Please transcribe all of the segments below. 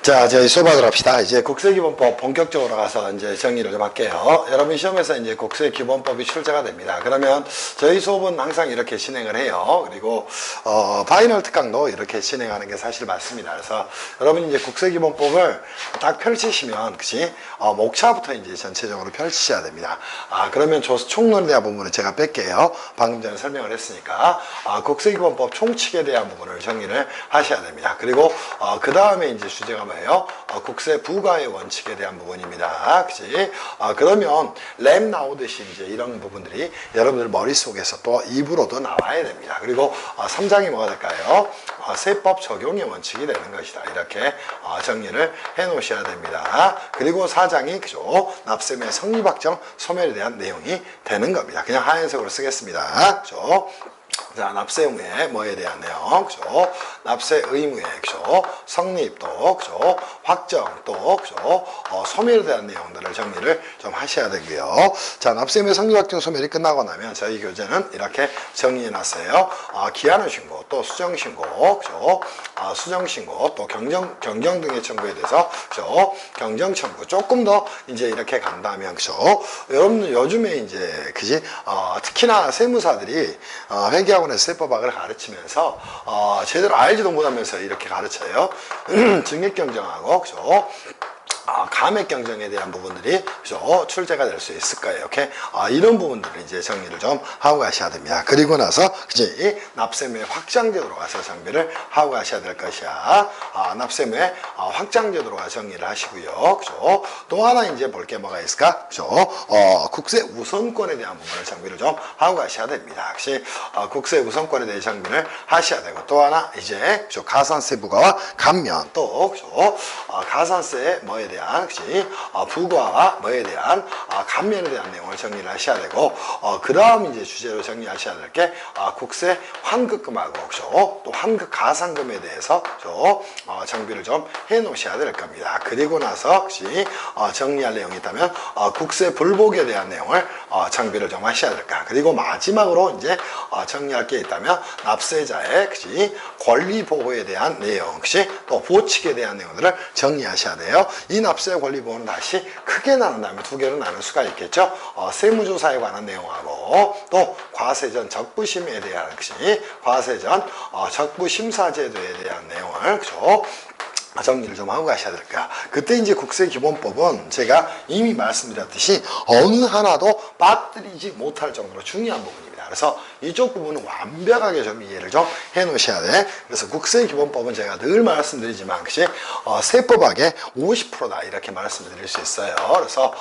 자, 저희 수업하도록 합시다. 이제 국세기본법 본격적으로 가서 이제 정리를 좀 할게요. 여러분 시험에서 이제 국세기본법이 출제가 됩니다. 그러면 저희 수업은 항상 이렇게 진행을 해요. 그리고 파이널 특강도 이렇게 진행하는 게 사실 맞습니다. 그래서 여러분 이제 국세기본법을 딱 펼치시면, 그치? 목차부터 이제 전체적으로 펼치셔야 됩니다. 그러면 총론에 대한 부분은 제가 뺄게요. 방금 전에 설명을 했으니까. 국세기본법 총칙에 대한 부분을 정리를 하셔야 됩니다. 그리고 그 다음에 이제 주제가 뭐예요? 국세 부과의 원칙에 대한 부분입니다. 그치? 그러면 랩 나오듯이 이제 이런 부분들이 여러분들 머릿속에서 또 입으로도 나와야 됩니다. 그리고 3장이 뭐가 될까요? 세법 적용의 원칙이 되는 것이다. 이렇게 정리를 해 놓으셔야 됩니다. 그리고 4장이 그죠? 납세의 성립확정 소멸에 대한 내용이 되는 겁니다. 그냥 하얀색으로 쓰겠습니다. 그죠? 자, 납세 의무에 뭐에 대한 내용, 그죠? 납세 의무에, 그죠? 성립도, 그죠? 확정도, 그죠? 소멸에 대한 내용들을 정리를 좀 하셔야 되고요. 자, 납세 의무의 성립, 확정, 소멸이 끝나고 나면 저희 교재는 이렇게 정리해 놨어요. 기한의 신고, 또 수정 신고, 그죠? 수정 신고, 또 경정 등의 청구에 대해서, 그죠? 경정 청구. 조금 더 이제 이렇게 간다면, 그죠? 여러분들 요즘에 이제, 그지? 특히나 세무사들이 회계학원에서 세법학을 가르치면서 제대로 알지도 못하면서 이렇게 가르쳐요. 증액경정하고, 그죠? 감액 경정에 대한 부분들이 그죠? 출제가 될 수 있을 거예요. 이렇게 이런 부분들을 이제 정리를 좀 하고 가셔야 됩니다. 그리고 나서 이제 납세무의 확장제도로 가서 정비를 하고 가셔야 될 것이야. 납세무의 확장제도로 가서 정리를 하시고요. 그죠? 또 하나 이제 볼 게 뭐가 있을까? 그죠? 국세 우선권에 대한 부분을 정비를 좀 하고 가셔야 됩니다. 역시 국세 우선권에 대해 정비를 하셔야 되고, 또 하나 이제 그죠? 가산세 부과와 감면, 또 그죠? 가산세 뭐에 대한 그치? 부과와 뭐에 대한 감면에 대한 내용을 정리를 하셔야 되고, 그 다음 이제 주제로 정리하셔야 될 게 국세 환급금하고 그죠? 또 환급 가산금에 대해서 그죠? 정비를 좀 해 놓으셔야 될 겁니다. 그리고 나서 그치? 정리할 내용이 있다면 국세 불복에 대한 내용을 정비를 좀 하셔야 될까. 그리고 마지막으로 이제 정리할 게 있다면 납세자의 그치? 권리 보호에 대한 내용, 그치? 또 보칙에 대한 내용들을 정리하셔야 돼요. 이 납세 권리 보호는 다시 크게 나눈다면 두 개로 나눌 수가 있겠죠. 세무조사에 관한 내용하고, 또 과세전 적부심에 대한 것이 과세전 적부심사제도에 대한 내용을 그죠? 정리를 좀 하고 가셔야 될 거야. 그때 이제 국세기본법은 제가 이미 말씀드렸듯이 어느 하나도 빠뜨리지 못할 정도로 중요한 부분입니다. 그래서 이쪽 부분은 완벽하게 좀 이해를 좀 해 놓으셔야 돼. 그래서 국세기본법은 제가 늘 말씀드리지만, 그치? 세법학의 50%다. 이렇게 말씀드릴 수 있어요. 그래서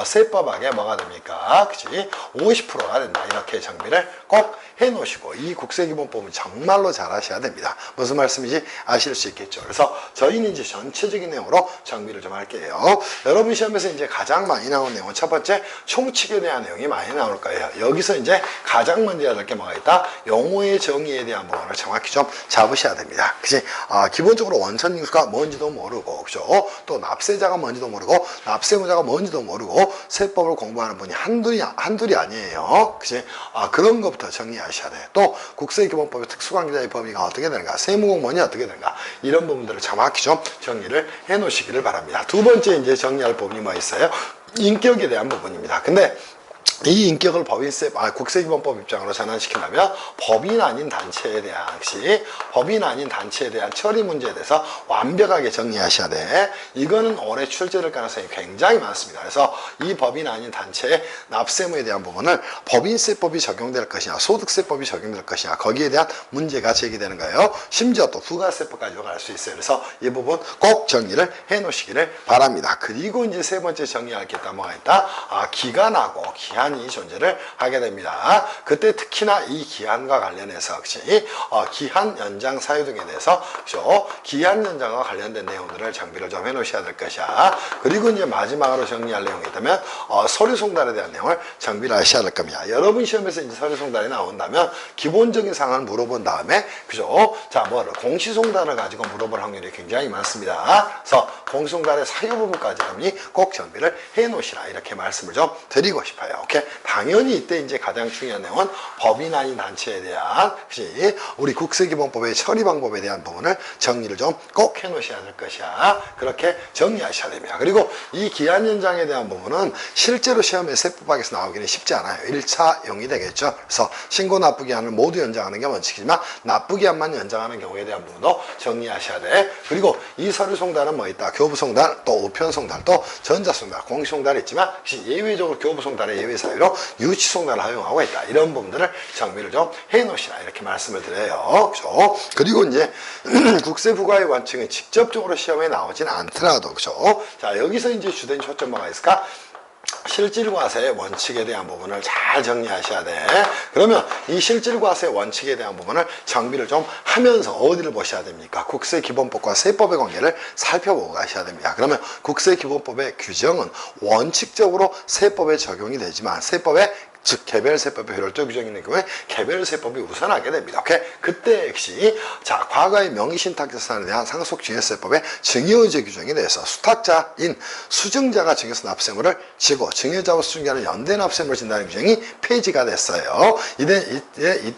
세법학의 뭐가 됩니까? 그치? 50%가 된다. 이렇게 정비를 꼭 해 놓으시고, 이 국세기본법은 정말로 잘 하셔야 됩니다. 무슨 말씀인지 아실 수 있겠죠. 그래서 저희는 이제 전체적인 내용으로 정비를 좀 할게요. 여러분 시험에서 이제 가장 많이 나오는 내용은 첫 번째 총칙에 대한 내용이 많이 나올 거예요. 여기서 이제 가장 먼저 해야 될 게 뭐가 있다? 용어의 정의에 대한 부분을 정확히 좀 잡으셔야 됩니다. 그치? 기본적으로 원천징수가 뭔지도 모르고, 그죠? 또 납세자가 뭔지도 모르고, 납세무자가 뭔지도 모르고, 세법을 공부하는 분이 한둘이 아니에요. 그치? 그런 것부터 정리하셔야 돼요. 또 국세기본법의 특수관계자의 범위가 어떻게 되는가? 세무공무원이 어떻게 되는가? 이런 부분들을 정확히 좀 정리를 해 놓으시기를 바랍니다. 두 번째 이제 정리할 부분이 뭐 있어요? 인격에 대한 부분입니다. 근데 이 인격을 국세기본법 입장으로 전환시킨다면 법인 아닌 단체에 대한 법인 아닌 단체에 대한 처리 문제에 대해서 완벽하게 정리하셔야 돼. 이거는 올해 출제될 가능성이 굉장히 많습니다. 그래서 이 법인 아닌 단체의 납세무에 대한 부분을 법인세법이 적용될 것이냐, 소득세법이 적용될 것이냐, 거기에 대한 문제가 제기되는 거예요. 심지어 또 부가세법까지도 갈 수 있어요. 그래서 이 부분 꼭 정리를 해 놓으시기를 바랍니다. 그리고 이제 세 번째 정리할 게 있다. 뭐가 있다? 기간하고 기한이 존재를 하게 됩니다. 그때 특히나 이 기한과 관련해서 기한 연장 사유 등에 대해서 기한 연장과 관련된 내용들을 정비를 좀 해 놓으셔야 될 것이야. 그리고 이제 마지막으로 정리할 내용이 있다면 서류 송달에 대한 내용을 정비를 하셔야 될 겁니다. 여러분 시험에서 이제 서류 송달이 나온다면 기본적인 사항을 물어본 다음에 자, 공시 송달을 가지고 물어볼 확률이 굉장히 많습니다. 그래서 공시 송달의 사유 부분까지 꼭 정비를 해 놓으시라. 이렇게 말씀을 좀 드리고 싶어요. 오케이? 당연히 이때 이제 가장 중요한 내용은 법인 아닌 단체에 대한 혹시 우리 국세기본법의 처리 방법에 대한 부분을 정리를 좀 꼭 해놓으셔야 될 것이야. 그렇게 정리하셔야 됩니다. 그리고 이 기한 연장에 대한 부분은 실제로 시험에 세법학에서 나오기는 쉽지 않아요. 1차용이 되겠죠. 그래서 신고 납부 기한을 모두 연장하는 게 원칙이지만 납부 기한만 연장하는 경우에 대한 부분도 정리하셔야 돼. 그리고 이 서류 송달은 뭐 있다? 교부 송달, 또 우편 송달, 또 전자 송달, 공시 송달이 있지만 혹시 예외적으로 교부 송달의 예외 사유로 유치 송달을 허용하고 있다. 이런 부분들을 정리를 좀 해놓으시라 이렇게 말씀을 드려요. 그죠? 그리고 이제 국세부과의 원칙은 직접적으로 시험에 나오진 않더라도 그죠? 자, 여기서 이제 주된 초점 뭐가 있을까? 실질과세의 원칙에 대한 부분을 잘 정리하셔야 돼. 그러면 이 실질과세의 원칙에 대한 부분을 정비를 좀 하면서 어디를 보셔야 됩니까? 국세기본법과 세법의 관계를 살펴보고 가셔야 됩니다. 그러면 국세기본법의 규정은 원칙적으로 세법에 적용이 되지만 세법의 즉 개별세법의 효율적 규정이 있는 경우에 개별세법이 우선하게 됩니다. 오케이? 그때 역시 자 과거의 명의신탁자산에 대한 상속증여세법의 증여의제 규정에 대해서 수탁자인 수증자가 증여서 납세물을 지고 증여자와 수증자는 연대 납세물을 진다는 규정이 폐지가 됐어요.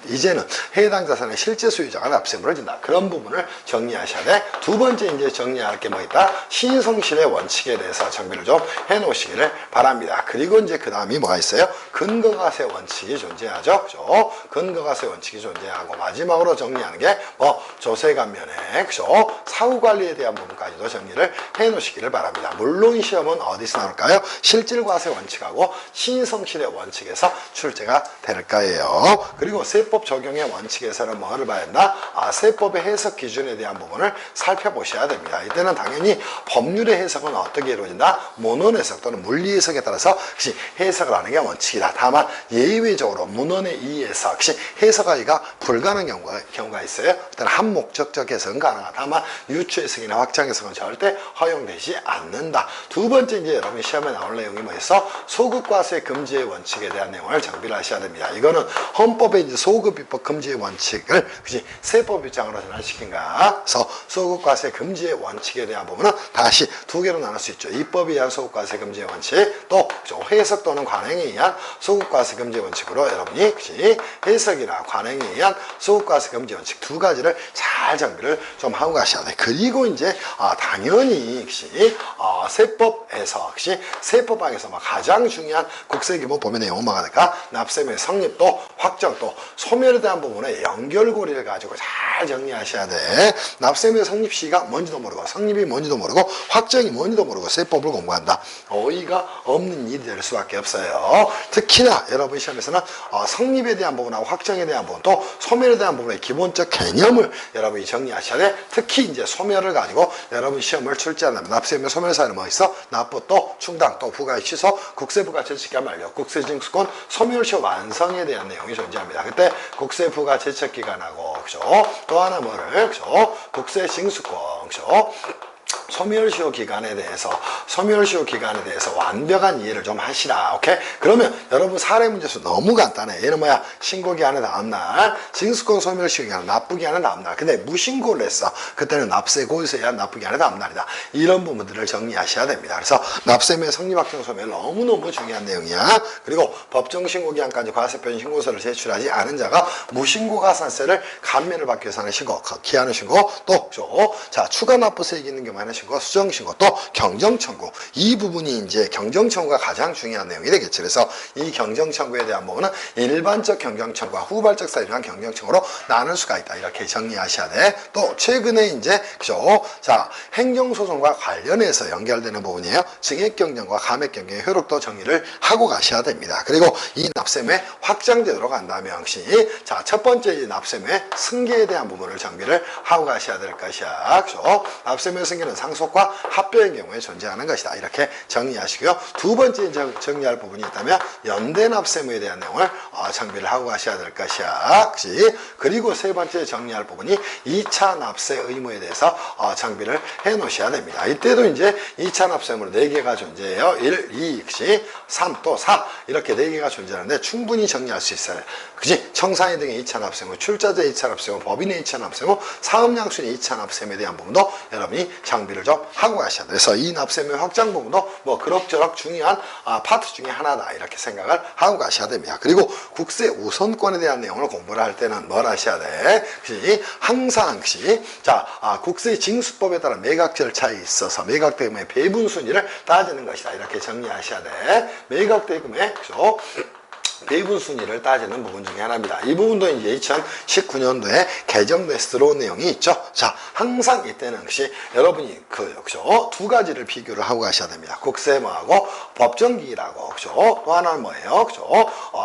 이제는 해당 자산의 실제 소유자가 납세물을 진다. 그런 부분을 정리하셔야 돼. 두 번째 이제 정리할 게 뭐 있다? 신성실의 원칙에 대해서 정비를 좀 해놓으시기를 바랍니다. 그리고 이제 그 다음이 뭐가 있어요? 근거과세 원칙이 존재하죠. 그죠? 근거과세 원칙이 존재하고 마지막으로 정리하는 게 뭐 조세관면에 그죠? 사후관리에 대한 부분까지도 정리를 해놓으시기를 바랍니다. 물론 시험은 어디서 나올까요? 실질과세 원칙하고 신성실의 원칙에서 출제가 될 거예요. 그리고 세법 적용의 원칙에서는 뭐를 봐야 한다? 세법의 해석 기준에 대한 부분을 살펴보셔야 됩니다. 이때는 당연히 법률의 해석은 어떻게 이루어진다? 문헌 해석 또는 물리 해석에 따라서 혹시 해석을 하는 게 원칙이다. 다만 예외적으로 문헌에 의해서 혹시 해석하기가 불가능한 경우가 있어요. 일단 한 목적적 해석은 가능하다. 다만 유추 해석이나 확장 해석은 절대 허용되지 않는다. 두 번째 이제 여러분 시험에 나올 내용이 뭐였어? 소급과세 금지의 원칙에 대한 내용을 정비를 하셔야 됩니다. 이거는 헌법의 이제 소급입법 금지의 원칙을 혹시 세법 입장으로 전환시킨가? 그래서 소급과세 금지의 원칙에 대한 부분은 다시 두 개로 나눌 수 있죠. 입법에 의한 소급과세 금지의 원칙, 또 해석 또는 관행에 의한 소급과세 금지 원칙으로 여러분이 혹시 해석이나 관행에 의한 소급과세 금지 원칙 두 가지를 잘 정비를 좀 하고 가셔야 돼. 그리고 이제 당연히 혹시 세법에서 혹시 세법학에서 가장 중요한 국세기본법의 내용은 뭐가 될까? 납세의 성립도 확정도 소멸에 대한 부분의 연결고리를 가지고 잘 정리하셔야 돼. 납세의 성립 시기가 뭔지도 모르고 성립이 뭔지도 모르고 확정이 뭔지도 모르고 세법을 공부한다. 어이가 없는 일이 될 수밖에 없어요. 특히나 여러분 시험에서는 성립에 대한 부분하고 확정에 대한 부분 또 소멸에 대한 부분의 기본적 개념을 여러분이 정리하셔야 돼. 특히 이제 소멸을 가지고 여러분 시험을 출제한다면 납세의 소멸 사유는 뭐 있어? 납부 또 충당 또 부가의 취소 국세부가제척기한 만료 국세징수권 소멸시 완성에 대한 내용이 존재합니다. 그때 국세부가제척기간하고 그죠? 또 하나 뭐를 그죠? 국세징수권 그죠? 소멸시효 기간에 대해서 완벽한 이해를 좀 하시라. 오케이? 그러면 여러분 사례 문제수 너무 간단해. 얘는 뭐야? 신고기한의 다음날 징수권 소멸시효 기간 납부기한의 다음날. 근데 무신고를 했어. 그때는 납세 고유세에 의한 납부기한의 다음날이다. 이런 부분들을 정리하셔야 됩니다. 그래서 납세 및 성립확정 소멸 너무너무 중요한 내용이야. 그리고 법정 신고기한까지 과세편 신고서를 제출하지 않은 자가 무신고 가산세를 감면을 받기 위해서 하는 신고, 기한의 신고, 또 자 추가 납부세액이 있는 경우에는 신고, 수정신고, 또 경정청구. 이 부분이 이제 경정청구가 가장 중요한 내용이 되겠죠. 그래서 이 경정청구에 대한 부분은 일반적 경정청구와 후발적 사유에 대한 경정청구로 나눌 수가 있다. 이렇게 정리하셔야 돼. 또 최근에 이제 그죠? 자 행정소송과 관련해서 연결되는 부분이에요. 증액경정과 감액경정의 효력도 정리를 하고 가셔야 됩니다. 그리고 이 납세매 확장되도록 한다면 역시 자 첫 번째 이 납세매 승계에 대한 부분을 정비를 하고 가셔야 될 것이야. 그죠? 납세매 승계는 상속과 합병의 경우에 존재하는 것이다. 이렇게 정리하시고요. 두 번째 정리할 부분이 있다면 연대 납세무에 대한 내용을 정비를 하고 가셔야 될 것이야. 그리고 세 번째 정리할 부분이 2차 납세 의무에 대해서 정비를 해 놓으셔야 됩니다. 이때도 이제 2차 납세무로 4개가 존재해요. 1, 2, 3, 또 4 이렇게 4개가 존재하는데 충분히 정리할 수 있어요. 그치? 청산이 등의 2차 납세무, 출자자의 2차 납세무, 법인의 2차 납세무, 사업양순의 2차 납세무에 대한 부분도 여러분이 정비를 정비를 좀 하고 가셔야 돼요. 그래서 이 납세면 확장 부분도 뭐 그럭저럭 중요한 파트 중에 하나다 이렇게 생각을 하고 가셔야 됩니다. 그리고 국세 우선권에 대한 내용을 공부를 할 때는 뭘 하셔야 돼? 항상 자 국세 징수법에 따라 매각 절차에 있어서 매각 대금의 배분 순위를 따지는 것이다 이렇게 정리하셔야 돼. 매각 대금의 그죠? 배분 순위를 따지는 부분 중에 하나입니다. 이 부분도 이제 2019년도에 개정돼서 들어온 내용이 있죠. 자, 항상 이때는 역시 여러분이 그죠? 두 가지를 비교를 하고 가셔야 됩니다. 국세무하고 법정기일하고 그죠? 또 하나는 뭐예요? 그죠?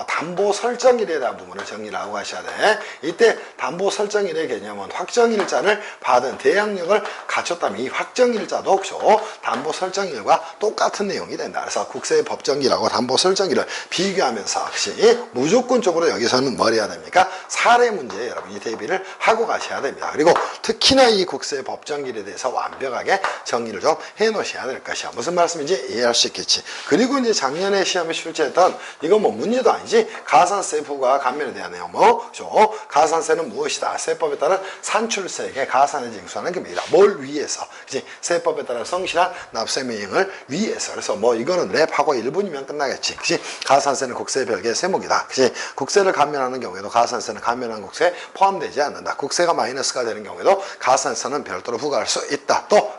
담보 설정일에 대한 부분을 정리를 하고 가셔야 돼. 이때 담보 설정일의 개념은 확정일자를 받은 대항력을 갖췄다면 이 확정일자도 그죠? 담보 설정일과 똑같은 내용이 된다. 그래서 국세 법정기일하고 담보 설정일을 비교하면서 역시 무조건적으로 여기서는 뭘 해야 됩니까? 사례 문제에 여러분이 대비를 하고 가셔야 됩니다. 그리고 특히나 이 국세 법정기일에 대해서 완벽하게 정리를 좀 해 놓으셔야 될 것이야. 무슨 말씀인지 이해할 수 있겠지. 그리고 이제 작년에 시험에 출제했던 이건 뭐 문제도 아니지. 가산세 부과 감면에 대한 내용 뭐죠? 가산세는 무엇이다? 세법에 따른 산출세액의 가산을 징수하는 겁니다. 뭘 위해서? 그치? 세법에 따른 성실한 납세 명령을 위해서. 그래서 뭐 이거는 랩하고 1분이면 끝나겠지. 그치? 가산세는 국세 별개 세목이다. 그치? 국세를 감면하는 경우에도 가산세는 감면한 국세에 포함되지 않는다. 국세가 마이너스가 되는 경우에도 가산세는 별도로 부과할 수 있다. 또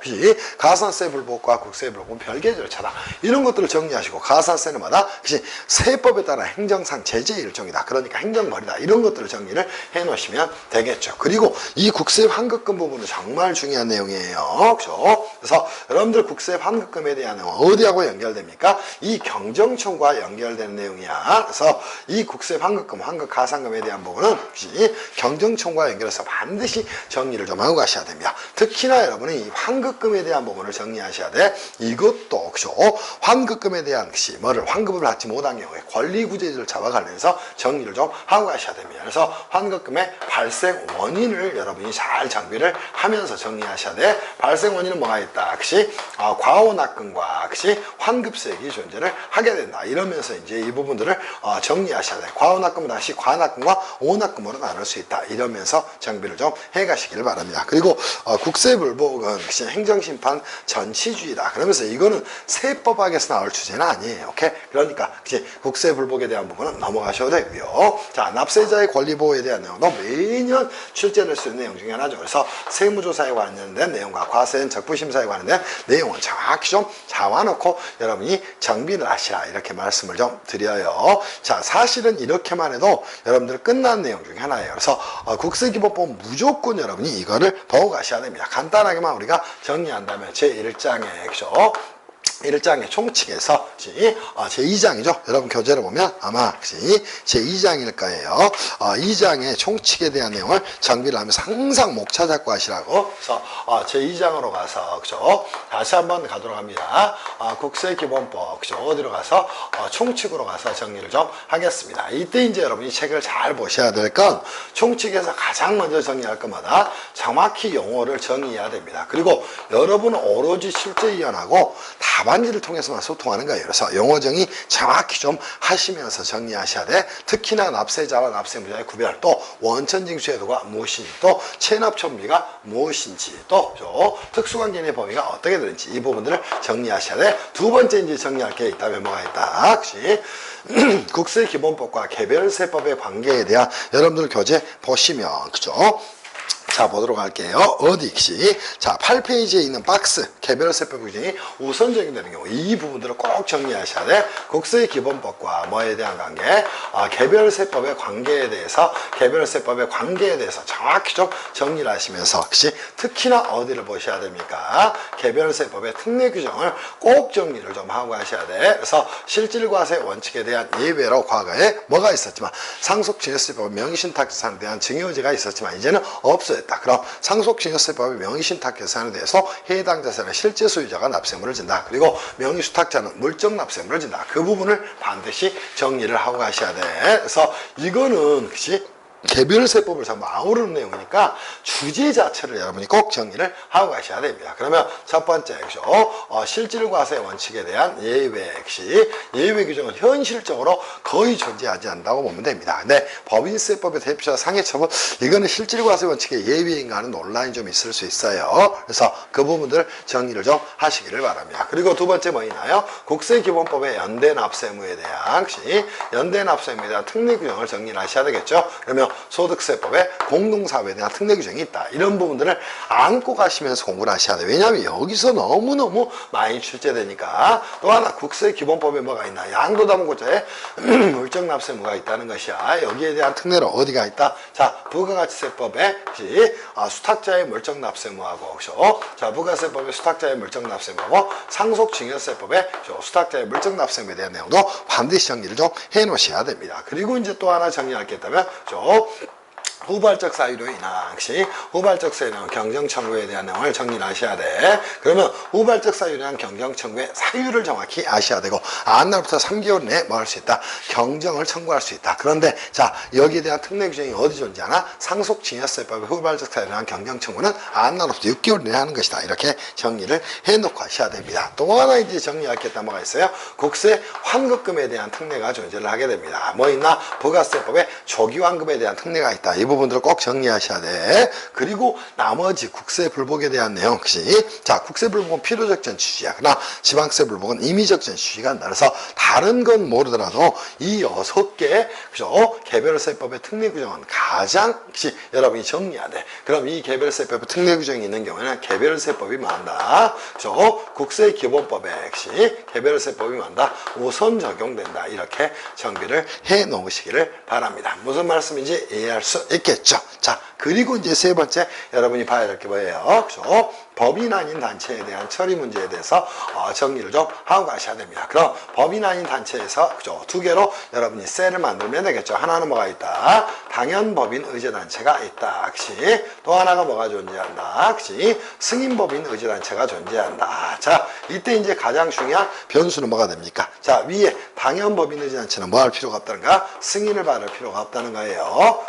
가산세 불복과 국세 불복은 별개 절차다. 이런 것들을 정리하시고 가산세는 마다 세법에 따라 행정상 제재 일종이다. 그러니까 행정벌이다. 이런 것들을 정리를 해 놓으시면 되겠죠. 그리고 이 국세 환급금 부분은 정말 중요한 내용이에요. 그렇죠? 그래서 여러분들 국세 환급금에 대한 내용은 어디하고 연결됩니까? 이 경정청과 연결되는 내용이야. 그래서 이 국세 환급금, 환급 가산금에 대한 부분은 경정청과 연결해서 반드시 정리를 좀 하고 가셔야 됩니다. 특히나 여러분이 이 환급금에 대한 부분을 정리하셔야 돼. 이것도 그죠? 환급금에 대한 뭐를 환급을 받지 못한 경우에 권리구제 절차와 관련해서 정리를 좀 하고 가셔야 됩니다. 그래서 환급금의 발생 원인을 여러분이 잘 정비를 하면서 정리하셔야 돼. 발생 원인은 뭐가 있다? 과오납금과 환급세액이 존재를 하게 된다. 이러면서 이제 이 부분들을 정리하셔야 돼. 과오납금은 다시 과납금과 오납금으로 나눌 수 있다. 이러면서 정비를 좀 해가시길 바랍니다. 그리고 국세불복은 행정심판 전치주의다. 그러면서 이거는 세법학에서 나올 주제는 아니에요. 오케이? 그러니까 국세불복에 대한 부분은 넘어가셔도 되고요. 자, 납세자의 권리보호에 대한 내용도 매년 출제될 수 있는 내용 중에 하나죠. 그래서 세무조사에 관련된 내용과 과세는 적부심사에 관련된 내용은 정확히 좀 잡아놓고 여러분이 정비를 하시라 이렇게 말씀을 좀 드려요. 자, 사실은 이렇게만 해도 여러분들 끝난 내용 중에 하나예요. 그래서 국세기본법 무조건 여러분이 이거를 보고 가셔야 됩니다. 간단하게만 우리가 정리한다면 제1장에 그죠? 1장의 총칙에서 제2장이죠. 여러분 교재를 보면 아마 제2장일 거예요. 2장의 총칙에 대한 내용을 정비를 하면서 항상 목차 잡고 하시라고. 그래서 제2장으로 가서 그죠? 다시 한번 가도록 합니다. 국세기본법 그죠? 어디로 가서 총칙으로 가서 정리를 좀 하겠습니다. 이때 이제 여러분이 책을 잘 보셔야 될 건 총칙에서 가장 먼저 정리할 것마다 정확히 용어를 정의해야 됩니다. 그리고 여러분은 오로지 실제위원하고 답안지를 통해서만 소통하는 거예요. 그래서 용어 정의 정확히 좀 하시면서 정리하셔야 돼. 특히나 납세자와 납세무자의 구별, 또 원천징수제도가 무엇인지, 또 체납천비가 무엇인지, 또 특수관계인의 범위가 어떻게 되는지 이 부분들을 정리하셔야 돼. 두 번째 이제 정리할 게 있다면 뭐가 있다? 혹시 국세기본법과 개별세법의 관계에 대한 여러분들 교재 보시면 그죠? 자, 보도록 할게요. 어디시? 자, 8페이지에 있는 박스, 개별세법 규정이 우선적이 되는 경우, 이 부분들을 꼭 정리하셔야 돼. 국세기본법과 뭐에 대한 관계, 개별세법의 관계에 대해서, 개별세법의 관계에 대해서 정확히 좀 정리를 하시면서, 혹시 특히나 어디를 보셔야 됩니까? 개별세법의 특례 규정을 꼭 정리를 좀 하고 가셔야 돼. 그래서 실질과세 원칙에 대한 예외로 과거에 뭐가 있었지만, 상속증여세법 명의신탁재산에 대한 증여제가 있었지만, 이제는 없어요. 그럼 상속증여세법의 명의신탁계산에 대해서 해당 자산의 실제 소유자가 납세물을 진다. 그리고 명의수탁자는 물적 납세물을 진다. 그 부분을 반드시 정리를 하고 가셔야 돼. 그래서 이거는 개별세법을 전부 아우르는 내용이니까 주제 자체를 여러분이 꼭 정리를 하고 가셔야 됩니다. 그러면 첫 번째, 실질과세 원칙에 대한 예외시, 예외 규정은 현실적으로 거의 존재하지 않는다고 보면 됩니다. 근데 법인세법의 대표자 상해처분, 이거는 실질과세 원칙의 예외인가 하는 논란이 좀 있을 수 있어요. 그래서 그 부분들 정리를 좀 하시기를 바랍니다. 그리고 두 번째 뭐 있나요? 국세기본법의 연대납세무에 대한 연대납세무에 대한 특례 규정을 정리를 하셔야 되겠죠. 그러면 소득세법에 공동사업에 대한 특례 규정이 있다. 이런 부분들을 안고 가시면서 공부를 하셔야 돼요. 왜냐하면 여기서 너무너무 많이 출제되니까. 또 하나 국세기본법에 뭐가 있나? 양도담보자에 물적납세무가 있다는 것이야. 여기에 대한 특례로 어디가 있다? 자, 부가가치세법에 수탁자의 물적납세무하고, 자, 부가세법의 수탁자의 물적납세무하고 상속증여세법에 수탁자의 물적납세무에 대한 내용도 반드시 정리를 좀 해놓으셔야 됩니다. 그리고 이제 또 하나 정리할 게 있다면 후발적 사유로 인한 후발적 사유로 경정청구에 대한 내용을 정리를 하셔야 돼. 그러면 후발적 사유로 인한 경정청구의 사유를 정확히 아셔야 되고, 날부터 3개월 내에 뭐 할 수 있다? 경정을 청구할 수 있다. 그런데 자, 여기에 대한 특례 규정이 어디 존재하나? 상속증여세법의 후발적 사유로 인한 경정청구는 날부터 6개월 내에 하는 것이다. 이렇게 정리를 해놓고 하셔야 됩니다. 또 하나 이제 정리할 게 있다. 뭐가 있어요? 국세 환급금에 대한 특례가 존재를 하게 됩니다. 뭐 있나? 부가세법에 조기환급에 대한 특례가 있다. 이 부분들을 꼭 정리하셔야 돼. 그리고 나머지 국세 불복에 대한 내용 자, 국세 불복은 필요적전 취지야. 그러나 지방세 불복은 임의적전 취지가 한다. 그래서 다른 건 모르더라도 이 6개 개별세법의 특례 규정은 가장 여러분이 정리해야 돼. 그럼 이 개별세법의 특례 규정이 있는 경우에는 개별세법이 많다. 국세기본법에 개별세법이 많다. 우선 적용된다. 이렇게 정비를 해 놓으시기를 바랍니다. 무슨 말씀인지 이해할 수 있겠죠. 자, 그리고 이제 세 번째 여러분이 봐야 될 게 뭐예요? 법인 아닌 단체에 대한 처리 문제에 대해서 정리를 좀 하고 가셔야 됩니다. 그럼 법인 아닌 단체에서 두 개로 여러분이 셀을 만들면 되겠죠. 하나는 뭐가 있다? 당연법인 의제단체가 있다. 또 하나가 뭐가 존재한다? 승인법인 의제단체가 존재한다. 자, 이때 이제 가장 중요한 변수는 뭐가 됩니까? 자, 위에 당연법인 의제단체는 뭐 할 필요가 없다는가? 승인을 받을 필요가 없다는 거예요.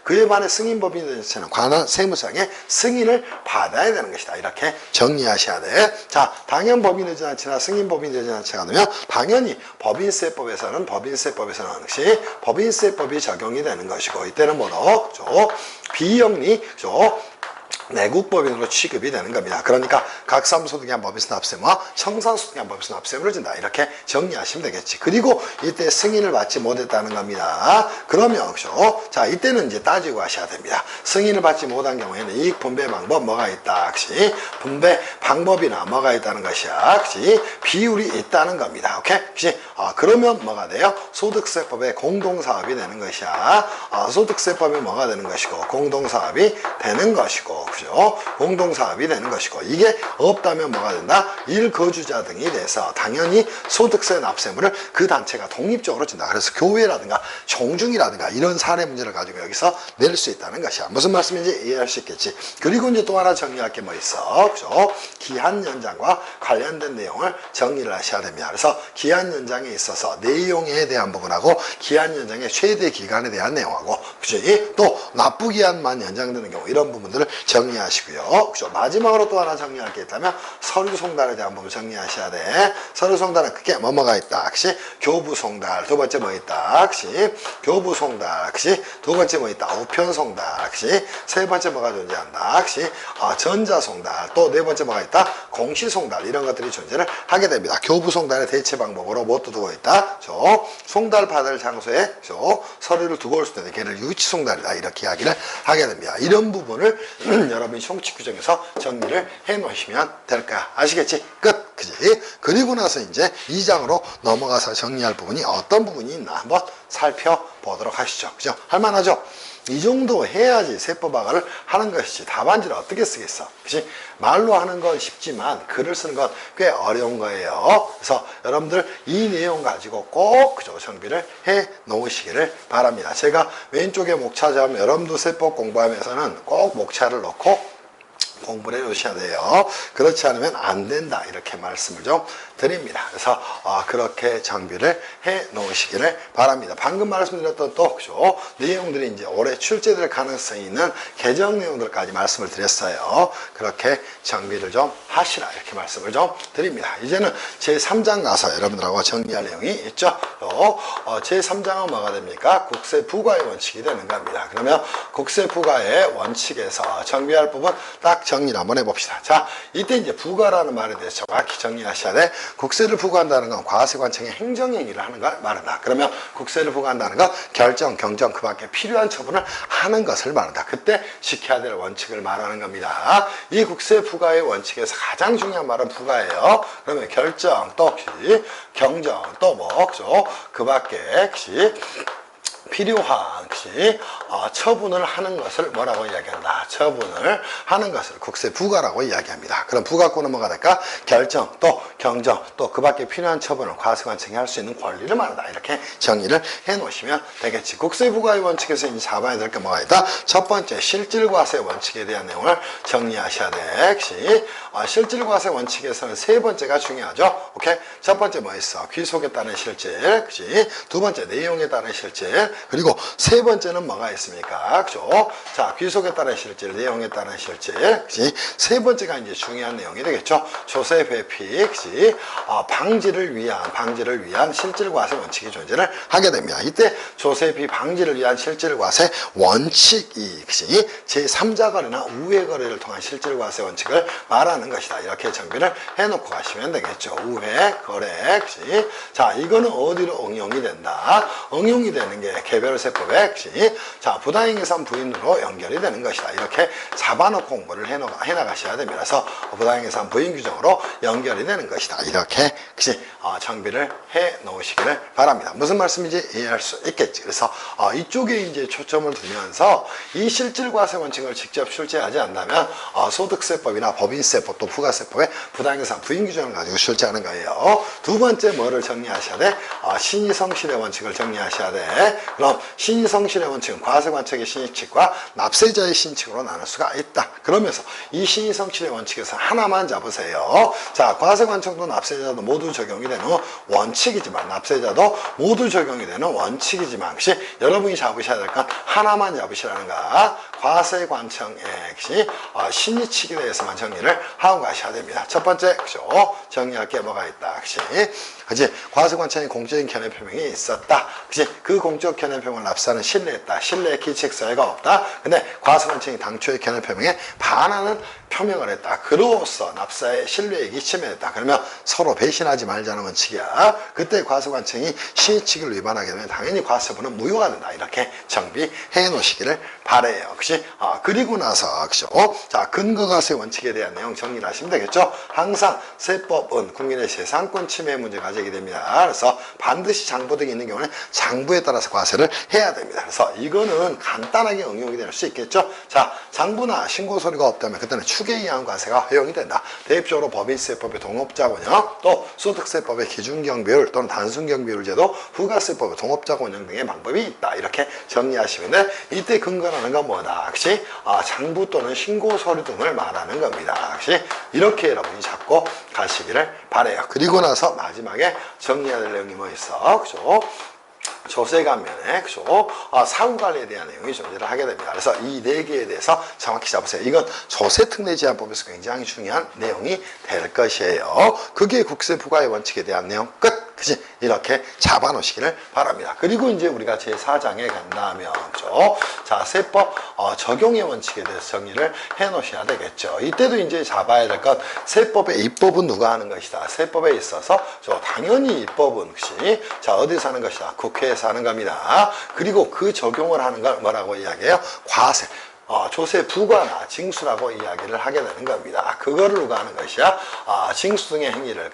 그에 반해 승인법인 의제단체는 관할 세무상의 승인을 받아야 되는 것이다. 이렇게 정리하셔야 돼. 자, 당연법인 의제단체나 승인법인 의제단체가 되면 당연히 법인세법에서는 법인세법이 적용이 되는 것이고, 이때는 뭐로? 비영리 내국법인으로 취급이 되는 겁니다. 그러니까 각 사무소득에 대한 법인세 납세무와 청산소득에 대한 법인세 납세무를 준다. 이렇게 정리하시면 되겠지. 그리고 이때 승인을 받지 못했다는 겁니다. 그러면 자, 이때는 이제 따지고 하셔야 됩니다. 승인을 받지 못한 경우에는 이익 분배 방법 뭐가 있다. 분배 방법이나 뭐가 있다는 것이야. 비율이 있다는 겁니다. 오케이? 그러면 뭐가 돼요? 소득세법의 공동사업이 되는 것이야. 소득세법이 뭐가 되는 것이고, 공동사업이 되는 것이고, 공동사업이 되는 것이고, 이게 없다면 뭐가 된다? 일거주자 등이 돼서 당연히 소득세 납세물을 그 단체가 독립적으로 준다. 그래서 교회라든가 종중이라든가 이런 사례 문제를 가지고 여기서 낼 수 있다는 것이야. 무슨 말씀인지 이해할 수 있겠지. 그리고 이제 또 하나 정리할 게 뭐 있어? 기한 연장과 관련된 내용을 정리를 하셔야 됩니다. 그래서 기한 연장에 있어서 내용에 대한 부분하고 기한 연장의 최대 기간에 대한 내용하고, 또 납부 기한만 연장되는 경우 이런 부분들을 정리하시고요. 마지막으로 또 하나 정리할 게 있다면 서류 송달에 대한 부분 정리하셔야 돼. 서류 송달은 크게 뭐가 있다? 교부 송달. 두 번째 뭐 있다? 교부 송달. 두 번째 뭐 있다? 우편 송달. 세 번째 뭐가 존재한다? 전자 송달. 또 네 번째 뭐가 있다? 공시 송달. 이런 것들이 존재를 하게 됩니다. 교부 송달의 대체 방법으로 뭐 또 두고 있다? 송달 받을 장소에 서류를 두고 올 수 있는데 걔를 유치 송달이다. 이렇게 이야기를 하게 됩니다. 이런 부분을 여러분이 총칙 규정에서 정리를 해 놓으시면 될 거야. 아시겠지? 끝. 그리고 나서 이제 2장으로 넘어가서 정리할 부분이 어떤 부분이 있나 한번 살펴보도록 하시죠. 할만하죠? 이 정도 해야지 세법학을 하는 것이지 답안지를 어떻게 쓰겠어. 말로 하는 건 쉽지만 글을 쓰는 건 꽤 어려운 거예요. 그래서 여러분들 이 내용 가지고 꼭 정비를 해 놓으시기를 바랍니다. 제가 왼쪽에 목차점 여러분도 세법 공부하면서는 꼭 목차를 넣고 공부를 해 놓으셔야 돼요. 그렇지 않으면 안 된다 이렇게 말씀을 좀 드립니다. 그래서 그렇게 정비를 해 놓으시기를 바랍니다. 방금 말씀드렸던 또 내용들이 이제 올해 출제될 가능성이 있는 개정 내용들까지 말씀을 드렸어요. 그렇게 정비를 좀 하시라 이렇게 말씀을 좀 드립니다. 이제는 제3장 가서 여러분들하고 정리할 내용이 있죠. 제3장은 뭐가 됩니까? 국세 부과의 원칙이 되는 겁니다. 그러면 국세 부과의 원칙에서 정비할 부분 딱 정리를 한번 해봅시다. 자, 이때 이제 부과라는 말에 대해서 정확히 정리하셔야 돼. 국세를 부과한다는 건 과세관청의 행정행위를 하는 걸 말한다. 그러면 국세를 부과한다는 건 결정, 경정, 그 밖에 필요한 처분을 하는 것을 말한다. 그때 지켜야 될 원칙을 말하는 겁니다. 이 국세 부과의 원칙에서 가장 중요한 말은 부과예요. 그러면 결정, 또 경정, 또 그 밖에 필요한 처분을 하는 것을 뭐라고 이야기한다? 처분을 하는 것을 국세 부과라고 이야기합니다. 그럼 부과권은 뭐가 될까? 결정, 또 경정, 또 그 밖에 필요한 처분을 과세관청이 할 수 있는 권리를 말한다. 이렇게 정의를 해 놓으시면 되겠지. 국세 부과의 원칙에서 이제 잡아야 될 게 뭐가 있다? 첫 번째, 실질과세 원칙에 대한 내용을 정리하셔야 돼. 실질과세 원칙에서는 세 번째가 중요하죠. 오케이? 첫 번째 뭐 있어? 귀속에 따른 실질, 두 번째 내용에 따른 실질, 그리고 세 번째는 뭐가 있습니까? 그죠? 자, 귀속에 따른 실질, 내용에 따른 실질, 세 번째가 이제 중요한 내용이 되겠죠. 조세 회피, 방지를 위한 실질과세 원칙이 존재를 하게 됩니다. 이때 조세 회피 방지를 위한 실질과세 원칙이 제3자 거래나 우회 거래를 통한 실질과세 원칙을 말하는 것이다. 이렇게 정비를 해놓고 가시면 되겠죠. 우회 거래, 자, 이거는 어디로 응용이 된다? 응용이 되는 게 개별세법에 자, 부당행위상 부인으로 연결이 되는 것이다. 이렇게 잡아놓고 공부를 해나가셔야 됩니다. 그래서 부당행위상 부인 규정으로 연결이 되는 것이다. 이렇게 정비를 해 놓으시기를 바랍니다. 무슨 말씀인지 이해할 수 있겠지. 그래서 이쪽에 이제 초점을 두면서 이 실질과세 원칙을 직접 출제하지 않는다면 소득세법이나 법인세법 또 부가세법의 부당행위상 부인 규정을 가지고 출제하는 거예요. 두 번째 뭐를 정리하셔야 돼? 신의성실의 원칙을 정리하셔야 돼. 그럼 신의성실의 원칙은 과세관청의 신의칙과 납세자의 신의칙으로 나눌 수가 있다. 그러면서 이 신의성실의 원칙에서 하나만 잡으세요. 자, 과세관청도 납세자도 모두 적용이 되는 원칙이지만 납세자도 모두 적용이 되는 원칙이지만 여러분이 잡으셔야 될 건 하나만 잡으시라는 거. 과세관청의 신의칙에 대해서만 정리를 하고 가셔야 됩니다. 첫 번째, 정리할 게 뭐가 있다. 과세관청의 공적인 견해 표명이 있었다. 그 공적 견해 표명을 납세하는 신뢰했다. 신뢰의 기책 사유가 없다. 근데 과세관청이 당초의 견해 표명에 반하는 표명을 했다. 그로써 납세의 신뢰액이 침해했다. 그러면 서로 배신하지 말자는 원칙이야. 그때 과세관청이 신의칙을 위반하게 되면 당연히 과세부는 무효가 된다. 이렇게 정비해 놓으시기를 바래요. 그리고 나서 자, 근거과세 원칙에 대한 내용 정리를 하시면 되겠죠. 항상 세법은 국민의 재산권 침해 문제가 제기됩니다. 그래서 반드시 장부 등이 있는 경우는 장부에 따라서 과세를 해야 됩니다. 그래서 이거는 간단하게 응용이 될 수 있겠죠. 자, 장부나 신고 서류가 없다면 그때는 추계에 의한 과세가 허용이 된다. 대입적으로 법인세법의 동업자원형, 또 소득세법의 기준경비율 또는 단순경비율 제도, 부가세법의 동업자원형 등의 방법이 있다. 이렇게 정리하시면 돼. 이때 근거라는 건 뭐다? 장부 또는 신고 서류 등을 말하는 겁니다. 이렇게 여러분이 잡고 가시기를 바래요. 그리고 나서 마지막에 정리해야 될 내용이 뭐 있어? 조세관면에 사후관리에 대한 내용이 존재를 하게 됩니다. 그래서 이 네 개에 대해서 정확히 잡으세요. 이건 조세특례제한법에서 굉장히 중요한 내용이 될 것이에요. 그게 국세 부과의 원칙에 대한 내용 끝. 이렇게 잡아 놓으시기를 바랍니다. 그리고 이제 우리가 제4장에 간다면 자, 세법 적용의 원칙에 대해서 정리를 해 놓으셔야 되겠죠. 이때도 이제 잡아야 될 것, 세법의 입법은 누가 하는 것이다. 세법에 있어서 당연히 입법은 자, 어디서 하는 것이다. 국회에서 하는 겁니다. 그리고 그 적용을 하는 걸 뭐라고 이야기해요? 과세. 조세 부과나 징수라고 이야기를 하게 되는 겁니다. 그거를 누가 하는 것이야? 징수 등의 행위를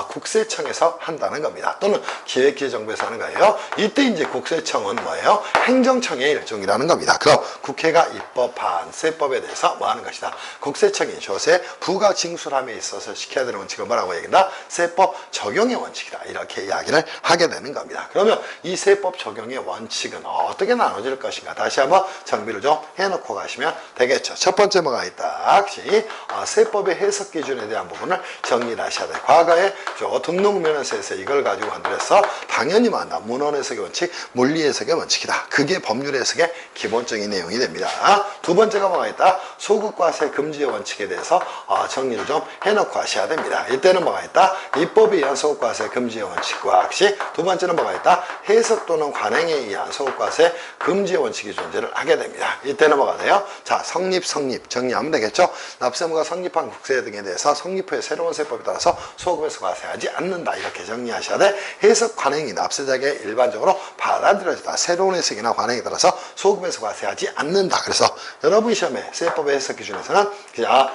국세청에서 한다는 겁니다. 또는 기획재정부에서 하는 거예요. 이때 이제 국세청은 뭐예요? 행정청의 일종이라는 겁니다. 그럼 국회가 입법한 세법에 대해서 뭐 하는 것이다? 국세청이 조세 부과 징수함에 있어서 지켜야 되는 원칙을 뭐라고 얘기한다? 세법 적용의 원칙이다. 이렇게 이야기를 하게 되는 겁니다. 그러면 이 세법 적용의 원칙은 어떻게 나눠질 것인가? 다시 한번 정비를 좀 해놓고 해놓고 가시면 되겠죠. 첫 번째 뭐가 있다. 세법의 해석 기준에 대한 부분을 정리를 하셔야 돼요. 과거에 등록면허서에서 이걸 가지고 건드려서 당연히 만다. 문헌 해석의 원칙, 물리 해석의 원칙이다. 그게 법률 해석의 기본적인 내용이 됩니다. 두 번째가 뭐가 있다. 소극과세 금지의 원칙에 대해서 정리를 좀 해놓고 하셔야 됩니다. 이때는 뭐가 있다. 입법에 의한 소극과세 금지의 원칙과 같이 두 번째는 뭐가 있다. 해석 또는 관행에 의한 소극과세 금지의 원칙이 존재를 하게 됩니다. 이때는 뭐가 돼요? 자, 성립 정리하면 되겠죠. 납세무가 성립한 국세 등에 대해서 성립 후에 새로운 세법에 따라서 소급에서 과세하지 않는다. 이렇게 정리하셔야 돼. 해석 관행이 납세자에게 일반적으로 받아들여진다. 새로운 해석이나 관행에 따라서 소급에서 과세하지 않는다. 그래서 여러분 시험에 세법의 해석 기준에서는 그냥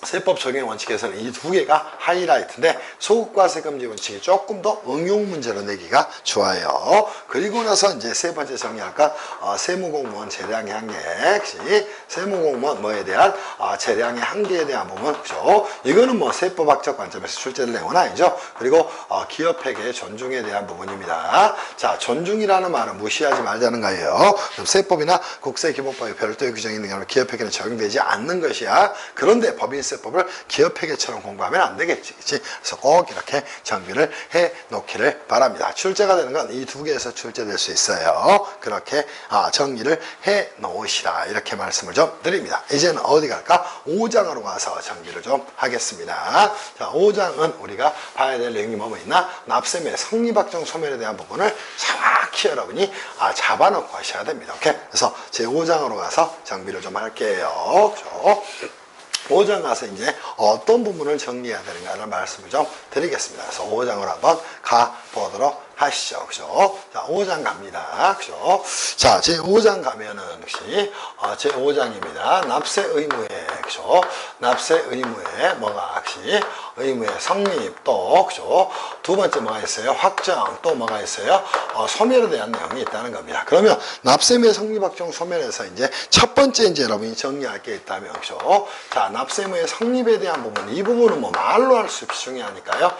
세법 적용 원칙에서는 이 두 개가 하이라이트인데 소극과세 금지 원칙이 조금 더 응용 문제로 내기가 좋아요. 그리고 나서 이제 세 번째 정리할까? 세무공무원 재량의 한계. 세무공무원 뭐에 대한 재량의 한계에 대한 부분. 그죠? 이거는 뭐 세법학적 관점에서 출제될 내용은 아니죠. 그리고 기업회계의 존중에 대한 부분입니다. 자, 존중이라는 말은 무시하지 말자는 거예요. 그럼 세법이나 국세기본법에 별도의 규정이 있는 경우 기업회계는 적용되지 않는 것이야. 그런데 법인세법을 기업회계처럼 공부하면 안 되겠지. 그치? 그래서 꼭 이렇게 정비를 해 놓기를 바랍니다. 출제가 되는 건 이 두 개에서 출제될 수 있어요. 그렇게 정리를 해 놓으시라. 이렇게 말씀을 좀 드립니다. 이제는 어디 갈까? 5장으로 가서 정비를 좀 하겠습니다. 자, 5장은 우리가 봐야 될 내용이 뭐뭐 있나? 납세의 성립확정 소멸에 대한 부분을 정확히 여러분이 잡아놓고 하셔야 됩니다. 오케이? 그래서 제 5장으로 가서 정비를 좀 할게요. 그렇죠? 5장 가서 이제 어떤 부분을 정리해야 되는가를 말씀을 좀 드리겠습니다. 그래서 5장으로 한번 가보도록 하시죠. 그죠? 자, 5장 갑니다. 그죠? 자, 제 5장 가면은, 혹시, 제 5장입니다. 납세 의무에, 그죠? 납세 의무에, 뭐가, 혹시, 의무의 성립, 또, 그죠? 두 번째 뭐가 있어요? 확정, 또 뭐가 있어요? 소멸에 대한 내용이 있다는 겁니다. 그러면, 납세의 성립, 확정, 소멸에서 이제, 첫 번째 이제 여러분이 정리할 게 있다면, 그죠? 자, 납세의 성립에 대한 부분, 이 부분은 뭐 말로 할 수 없이 중요하니까요.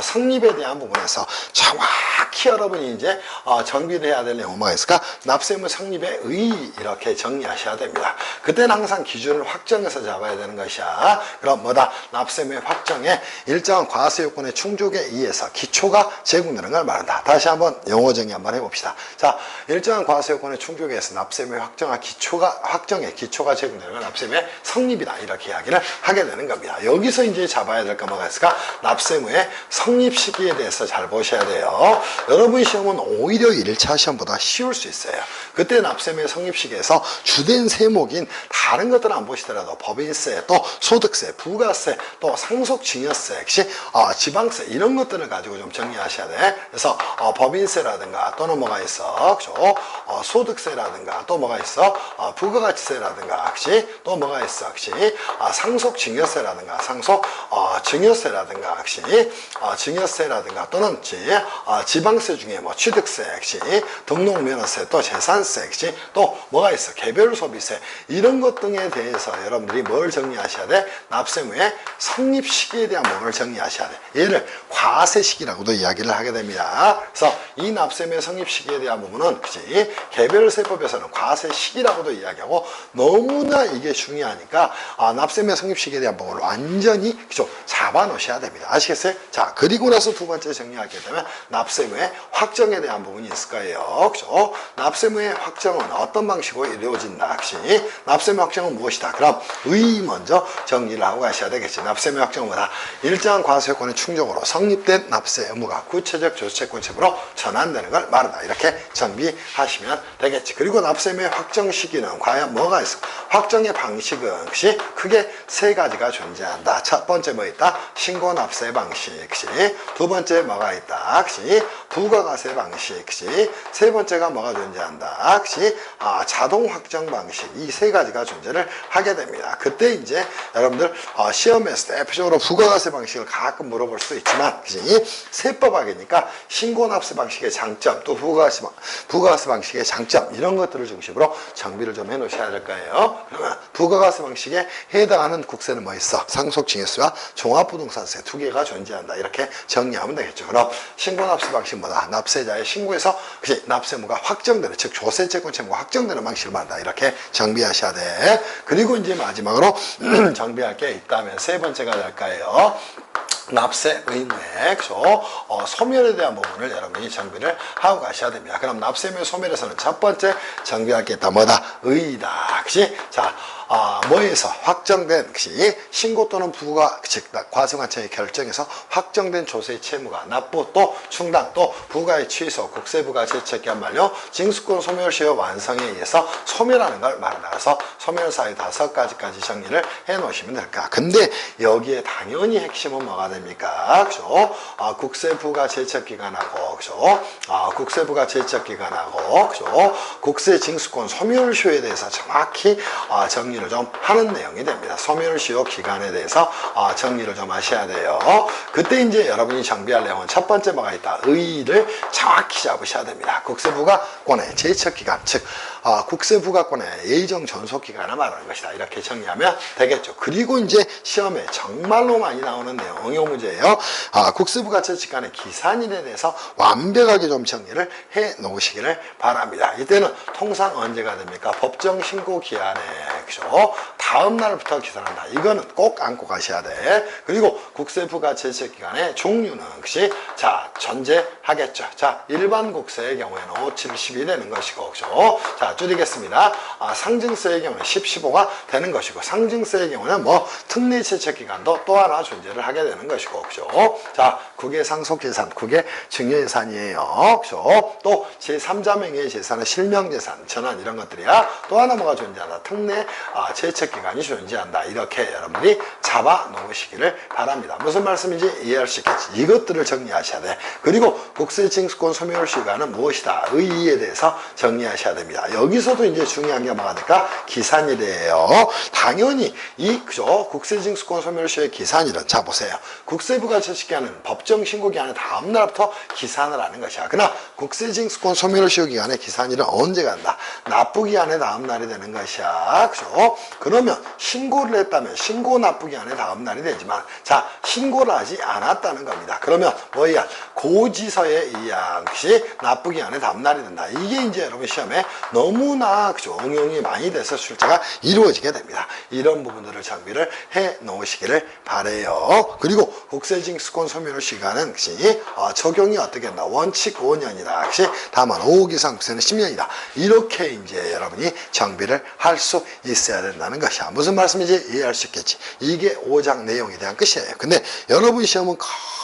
성립에 대한 부분에서 정확히 여러분이 이제 정비를 해야 될 내용은 뭐가 있을까? 납세의 성립의 의 이렇게 정리하셔야 됩니다. 그때는 항상 기준을 확정해서 잡아야 되는 것이야. 그럼 뭐다? 납세의 확정에 일정한 과세 요건의 충족에 의해서 기초가 제공되는 걸 말한다. 다시 한번 용어 정의 한번 해봅시다. 자, 일정한 과세 요건의 충족에 의해서 납세의 확정한 확정의 기초가 제공되는 걸 납세의 성립이다. 이렇게 이야기를 하게 되는 겁니다. 여기서 이제 잡아야 될 거 뭐가 있을까? 납세의 성립 시기에 대해서 잘 보셔야 돼요. 여러분 시험은 오히려 1차 시험보다 쉬울 수 있어요. 그때 납세의 성립 시기에서 주된 세목인 다른 것들은 안 보시더라도 법인세, 또 소득세, 부가세, 또 상속증여세, 지방세 이런 것들을 가지고 좀 정리하셔야 돼. 그래서 법인세라든가 또는 뭐가 있어, 그죠? 소득세라든가 또 뭐가 있어, 부가가치세라든가, 혹시 또 뭐가 있어, 혹시 상속증여세라든가, 증여세라든가, 혹시 증여세라든가 또는 지방세 중에 뭐 취득세, 등록면허세, 또 재산세, 또 뭐가 있어, 개별 소비세 이런 것 등에 대해서 여러분들이 뭘 정리하셔야 돼? 납세의 성립 시기에 대한 부분을 정리하셔야 돼. 얘를 과세 시기라고도 이야기를 하게 됩니다. 그래서 이 납세의 성립 시기에 대한 부분은 개별세법에서는 과세 시기라고도 이야기하고 너무나 이게 중요하니까 납세의 성립 시기에 대한 부분을 완전히 잡아 놓으셔야 됩니다. 아시겠어요? 자, 그리고 나서 두 번째 정리하게 되면 납세의 확정에 대한 부분이 있을 거예요. 그죠? 납세의 확정은 어떤 방식으로 이루어진다. 납세의 확정은 무엇이다? 그럼 의 먼저 정리를 하고 가셔야 되겠지. 납세의 확정은 뭐다? 일정한 과세요건의 충족으로 성립된 납세 의무가 구체적 조세권책으로 전환되는 걸 말한다. 이렇게 정비하시면 되겠지. 그리고 납세의 확정 시기는 과연 뭐가 있을까? 확정의 방식은 혹시 크게 세 가지가 존재한다. 첫 번째 뭐 있다? 신고납세 방식. 두 번째 뭐가 있다? 부가가세 방식. 세 번째가 뭐가 존재한다? 자동 확정 방식. 이 세 가지가 존재를 하게 됩니다. 그때 이제 여러분들 시험에서 대표적으로 부가가세 방식을 가끔 물어볼 수도 있지만 세법학이니까 신고납세 방식의 장점, 또 부가가세 방식의 장점 이런 것들을 중심으로 정비를 좀 해놓으셔야 될 거예요. 그러면 부가가세 방식에 해당하는 국세는 뭐 있어? 상속증여세와 종합부동산세 두 개가 존재한다. 이렇게 정리하면 되겠죠. 그럼 신고납세 방식 뭐다? 납세자의 신고에서 납세무가 확정되는, 즉 조세채권 채무가 확정되는 방식을 말한다. 이렇게 정비하셔야 돼. 그리고 이제 마지막으로 정비할 게 있다면 세 번째가 될까요? 납세 의무의 소멸에 대한 부분을 여러분이 정비를 하고 가셔야 됩니다. 그럼 납세 의무 소멸에서는 첫 번째 정비할 게 있다. 뭐다? 의의다. 그치? 자, 뭐에서 확정된 신고 또는 부과, 즉 과세관청의 결정에서 확정된 조세 채무가 납부 또 충당 또 부과의 취소, 국세부가 제척기한 만료, 징수권 소멸 시효 완성에 의해서 소멸하는 걸 말하서 소멸사의 5가지까지 정리를 해 놓으시면 될까. 근데 여기에 당연히 핵심은 뭐가 됩니까? 그죠? 국세부가 제척기간하고, 그죠? 국세부가 제척기간하고, 그죠? 국세 징수권 소멸 시효에 대해서 정확히 정리를 좀 하는 내용이 됩니다. 소멸시효 기간에 대해서 정리를 좀 하셔야 돼요. 그때 이제 여러분이 정비할 내용은 첫 번째 뭐가 있다. 의의를 정확히 잡으셔야 됩니다. 국세부가권의 제척기간, 즉 국세부가권의 예정 존속기간을 말하는 것이다. 이렇게 정리하면 되겠죠. 그리고 이제 시험에 정말로 많이 나오는 내용, 응용 문제예요. 국세부가 제척기간의 기산일에 대해서 완벽하게 좀 정리를 해 놓으시기를 바랍니다. 이때는 통상 언제가 됩니까? 법정 신고 기한에, 그죠? 다음 날부터 기산한다. 이거는 꼭 안고 가셔야 돼. 그리고 국세부가 제척기간의 종류는 자, 존재하겠죠. 자, 일반 국세의 경우에는 5, 7, 10이 되는 것이고, 그죠? 자, 줄이겠습니다. 상증세의 경우는 10, 15가 되는 것이고, 상증세의 경우는 뭐 특례 제척기간도 또 하나 존재를 하게 되는 것이고, 그죠? 자, 국외 상속재산, 국외 증여재산이에요. 그죠? 또 제3자 명의의 재산은 실명재산, 전환 이런 것들이야. 또 하나 뭐가 존재한다. 특례 제척기간이 존재한다. 이렇게 여러분들이 잡아 놓으시기를 바랍니다. 무슨 말씀인지 이해할 수 있겠지. 이것들을 정리하셔야 돼. 그리고 국세징수권 소멸 시간은 무엇이다. 의의에 대해서 정리하셔야 됩니다. 여기서도 이제 중요한 게 뭐가 될까? 기산일이에요. 당연히 그죠? 국세징수권 소멸 시의 기산일은, 자 보세요. 국세부가 제척기간은 법정 신고 기한의 다음 날부터 기산을 하는 것이야. 그러나 국세징수권 소멸 시효 기간의 기산일은 언제가 한다? 납부 기한의 다음 날이 되는 것이야. 그죠? 그러면 신고를 했다면 신고 납부 기한의 다음 날이 되지만, 자, 신고를 하지 않았다는 겁니다. 그러면 뭐야? 고지서에 의한 납부 기한의 다음 날이 된다. 이게 이제 여러분 시험에 너무나, 그죠? 응용이 많이 돼서 출제가 이루어지게 됩니다. 이런 부분들을 정비를 해 놓으시기를 바래요. 그리고 국세징수권 소멸 시간은 적용이 어떻게 된다? 원칙 5년이다. 다만 5억 이상 국세는 10년이다. 이렇게 이제 여러분이 정비를 할 수 있어야 된다는 것이야. 무슨 말씀인지 이해할 수 있겠지. 이게 5장 내용에 대한 것이에요. 근데 여러분 시험은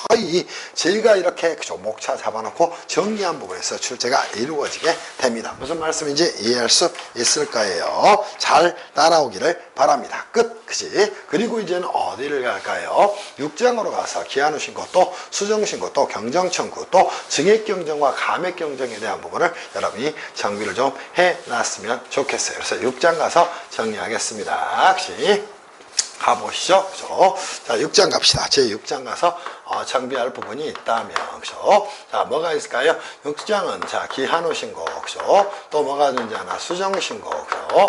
거의 제가 이렇게 목차 잡아놓고 정리한 부분에서 출제가 이루어지게 됩니다. 무슨 말씀인지 이해할 수 있을 거예요. 잘 따라오기를 바랍니다. 끝. 그치? 그리고 이제는 어디를 갈까요? 6장으로 가서 기한 후 신고, 또 수정 신고, 또 경정 청구, 또 증액 경정과 감액 경정에 대한 부분을 여러분이 정비를 좀 해놨으면 좋겠어요. 그래서 6장 가서 정리하겠습니다. 그치? 가보시죠. 그죠? 자, 6장 갑시다. 제 6장 가서 정비할 부분이 있다면, 그죠? 자, 뭐가 있을까요? 6장은 자, 기한 후 신고, 그죠? 또 뭐가 존재하나? 수정 신고, 그죠?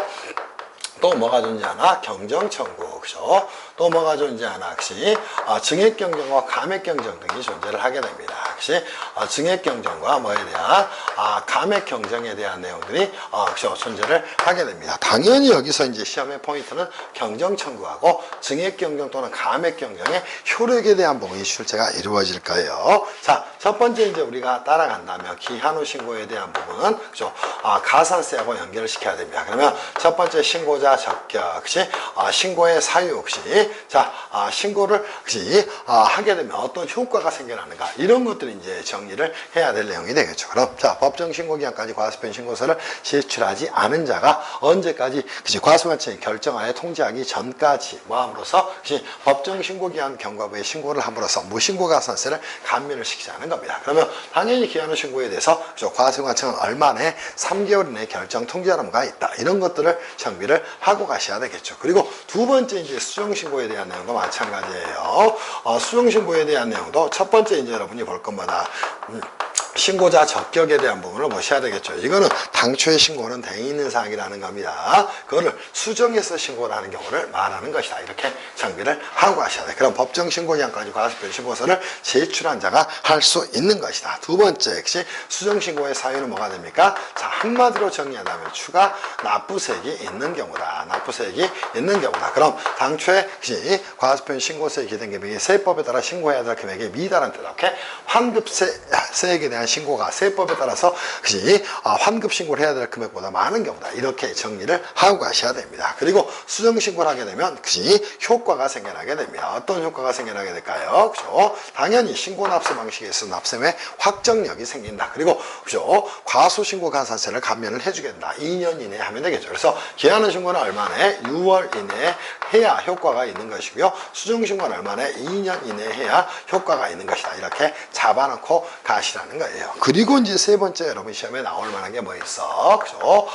또 뭐가 존재하나? 경정 청구, 그죠? 또 뭐가 존재하나? 혹시 증액 경정과 감액 경정 등이 존재를 하게 됩니다. 혹시 증액 경정과 뭐에 대한 감액 경정에 대한 내용들이 그죠? 존재를 하게 됩니다. 당연히 여기서 이제 시험의 포인트는 경정 청구하고 증액 경정 또는 감액 경정의 효력에 대한 부분이 출제가 이루어질 거예요. 자, 첫 번째 이제 우리가 따라간다면 기한 후 신고에 대한 부분은 그죠? 가산세하고 연결을 시켜야 됩니다. 그러면 첫 번째 신고자 적격, 혹시 신고의 사유, 혹시 자, 신고를 혹시 하게 되면 어떤 효과가 생겨나는가, 이런 것들이 이제 정리를 해야 될 내용이 되겠죠. 그럼 자, 법정 신고 기한까지 과세편 신고서를 제출하지 않은 자가 언제까지 과세관청이 결정하에 통지하기 전까지 뭐함으로써 법정 신고 기한 경과부에 신고를 함으로써 무신고 가산세를 감면을 시키지 않은 겁니다. 그러면 당연히 기한 후 신고에 대해서 과세관청은 얼마 내에 3개월 이내에 결정 통지하는 가 있다. 이런 것들을 정비를 하고 가셔야 되겠죠. 그리고 두 번째 이제 수정신고에 대한 내용도 마찬가지예요. 수정신고에 대한 내용도 첫 번째 이제 여러분이 볼 것마다 신고자 적격에 대한 부분을 보셔야 되겠죠. 이거는 당초에 신고는 돼 있는 사항이라는 겁니다. 그거를 수정해서 신고를 하는 경우를 말하는 것이다. 이렇게 정비를 하고 가셔야 돼요. 그럼 법정 신고기한까지 과세표 신고서를 제출한 자가 할 수 있는 것이다. 두 번째 역시 수정 신고의 사유는 뭐가 됩니까? 자, 한마디로 정리하자면 추가 납부세액이 있는 경우다. 납부세액이 있는 경우다. 그럼 당초에 역시 과세표 신고세에 기된 금액이 세법에 따라 신고해야 될 금액에 미달한 뜻. 이렇게 환급세액에 대한 신고가 세법에 따라서 역시 환급 신고를 해야 될 금액보다 많은 경우다. 이렇게 정리를 하고 가셔야 됩니다. 그리고 수정 신고를 하게 되면 역시 효과가 생겨나게 됩니다. 어떤 효과가 생겨나게 될까요? 그죠? 당연히 신고 납세 방식에 있어 납세의 확정력이 생긴다. 그리고 그죠? 과소 신고 가산세를 감면을 해주게 된다. 2년 이내에 하면 되겠죠. 그래서 기한의 신고는 얼마 내에 6월 이내에 해야 효과가 있는 것이고요. 수정 신고는 얼마 내에 2년 이내에 해야 효과가 있는 것이다. 이렇게 잡아놓고 가시라는 거예요. 그리고 이제 세 번째 여러분 시험에 나올 만한 게 뭐 있어? 그죠?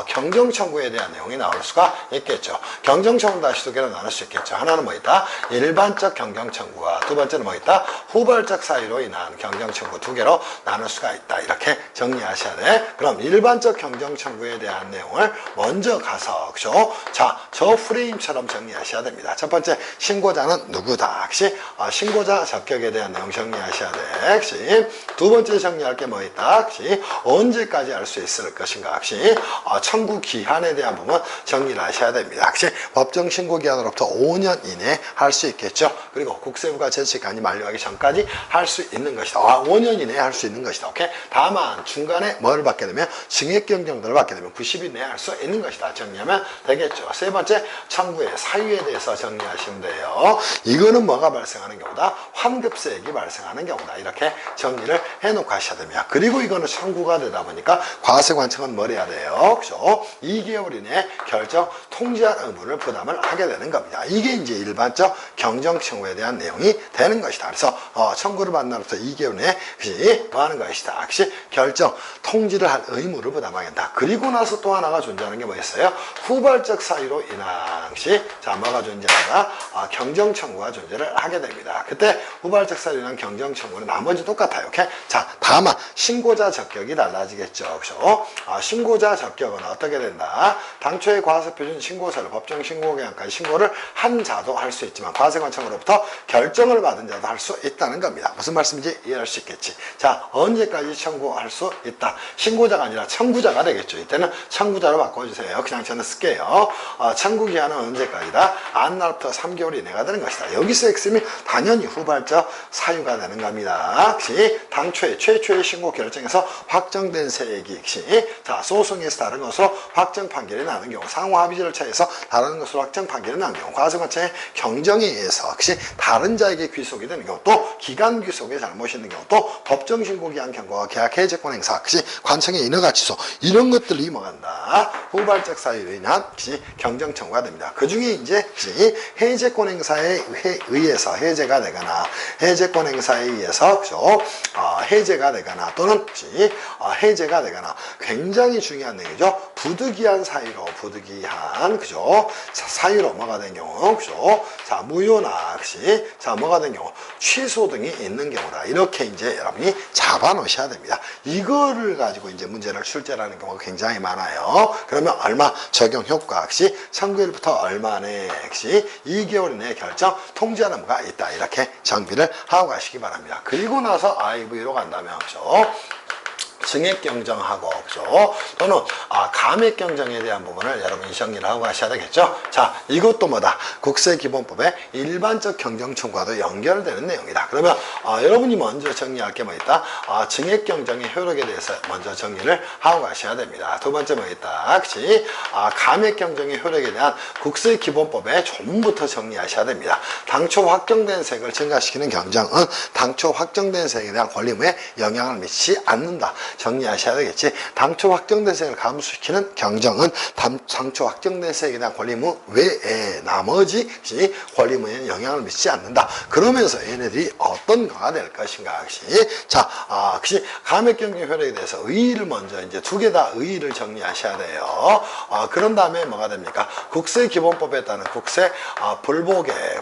경정 청구에 대한 내용이 나올 수가 있겠죠. 경정 청구 다시 두 개로 나눌 수 있겠죠. 하나는 뭐 있다? 일반적 경정 청구와 두 번째는 뭐 있다? 후발적 사유로 인한 경정 청구 두 개로 나눌 수가 있다. 이렇게 정리하셔야 돼. 그럼 일반적 경정 청구에 대한 내용을 먼저 가서 그죠? 자, 저 프레임처럼 정리하셔야 됩니다. 첫 번째 신고자는 누구다? 역시 신고자 적격에 대한 내용 정리하셔야 돼. 역시 두 번째 정리할 게 뭐 있다? 역시 언제까지 할 수 있을 것인가? 역시 청구 기한에 대한 부분 정리를 하셔야 됩니다. 역시 법정 신고 기한으로부터 5년 이내에 할 수 있겠죠. 그리고 국세부가 제출기간이 만료하기 전까지 할 수 있는 것이다. 5년 이내에 할 수 있는 것이다. 오케이? 다만 중간에 뭐를 받게 되면 증액경정들을 받게 되면 90일 내에 할 수 있는 것이다. 정리하면 되겠죠. 세 번째 청구의 사유에 대해서 정리하시면 돼요. 이거는 뭐가 발생하는 경우다? 환급세액이 발생하는 경우다. 이렇게 정리를 해놓고 하셔야 됩니다. 그리고 이거는 청구가 되다 보니까 과세관청은 뭘 해야 돼요? 그죠? 2개월 이내에 결정 통지할 의무를 부담을 하게 되는 겁니다. 이게 이제 일반적 경정 청구에 대한 내용이 되는 것이다. 그래서 청구를 받는 날부터 2개월 내에 뭐 하는 것이다. 역시 결정 통지를 할 의무를 부담하게 된다. 그리고 나서 또 하나가 존재하는 게 뭐 있어요? 후발적 사유로 인한 것이 자 뭐가 존재하다? 경정 청구가 존재를 하게 됩니다. 그때 후발적 사유로 인한 경정 청구는 나머지 똑같아요. 오케이? 자, 다만 신고자 적격이 달라지겠죠. 그죠? 신고자 적격은 어떻게 된다? 당초에 과세표준 신고서를 법정 신고기한까지 신고를 한 자도 할 수 있지만 과세관청으로부터 결정을 받은 자도 할 수 있다는 겁니다. 무슨 말씀인지 이해할 수 있겠지. 자, 언제까지 청구할 수 있다? 신고자가 아니라 청구자가 되겠죠. 이때는 청구자로 바꿔주세요. 그냥 저는 쓸게요. 청구기한은 언제까지다? 안날부터 3개월 이내가 되는 것이다. 여기서 핵심이 당연히 후발적 사유가 되는 겁니다. 역시 당초에 최초의 신고 결정에서 확정된 세액이 역시 자 소송에서 다른 것으로 확정 판결이 나는 경우 상호 합의 절차에서 다른 것으로 확정 판결이 나는 경우 과세관청의 경정에 의해서 역시 다른 자에게 귀속이 되는 경우 또 기간 귀속에 잘못이 있는 경우 또 법정 신고 기한 경고와 계약 해제권 행사 역시 관청의 인허가 취소 이런 것들이 뭐한다 후발적 사유로 인한 역시 경정 청구가 됩니다. 그 중에 이제 역시 해제권 행사에 의해서 해제가 되거나 해제권 행사에 의해서 그죠? 해제가 되거나 또는 해제가 되거나 굉장히 중요한 내용이죠. 부득이한 사유로 부득이한 그죠? 자, 사유로 뭐가 된 경우 그죠? 자 무효나 역시 자 뭐가 된 경우 취소 등이 있는 경우다. 이렇게 이제 여러분이 잡아 놓으셔야 됩니다. 이거를 가지고 이제 문제를 출제하는 경우가 굉장히 많아요. 그러면 얼마 적용 효과 역시 청구일부터 얼마 내에 역시 2개월 이내에 결정 통지하는 의무가 있다. 이렇게 정비를 하고 가시기 바랍니다. 그리고 나서 IV로 간다면 그죠? 증액경정하고 그죠? 또는 감액경정에 대한 부분을 여러분이 정리를 하고 가셔야 되겠죠? 자, 이것도 뭐다? 국세기본법의 일반적 경정 청구와도 연결되는 내용이다. 그러면 여러분이 먼저 정리할 게 뭐 있다? 증액경정의 효력에 대해서 먼저 정리를 하고 가셔야 됩니다. 두 번째 뭐 있다? 역시 감액경정의 효력에 대한 국세기본법의 전부터 정리하셔야 됩니다. 당초 확정된 세액을 증가시키는 경정은 당초 확정된 세액에 대한 권리무에 영향을 미치지 않는다. 정리하셔야 되겠지. 당초 확정된 세액을 감수시키는 경정은 당초 확정된 세액에 대한 권리의무 외에 나머지 권리의무에는 영향을 미치지 않는다. 그러면서 얘네들이 어떤 거가 될 것인가. 자, 감액경제 효력에 대해서 의의를 먼저 이제 두 개 다 의의를 정리하셔야 돼요. 그런 다음에 뭐가 됩니까? 국세기본법에 따른 국세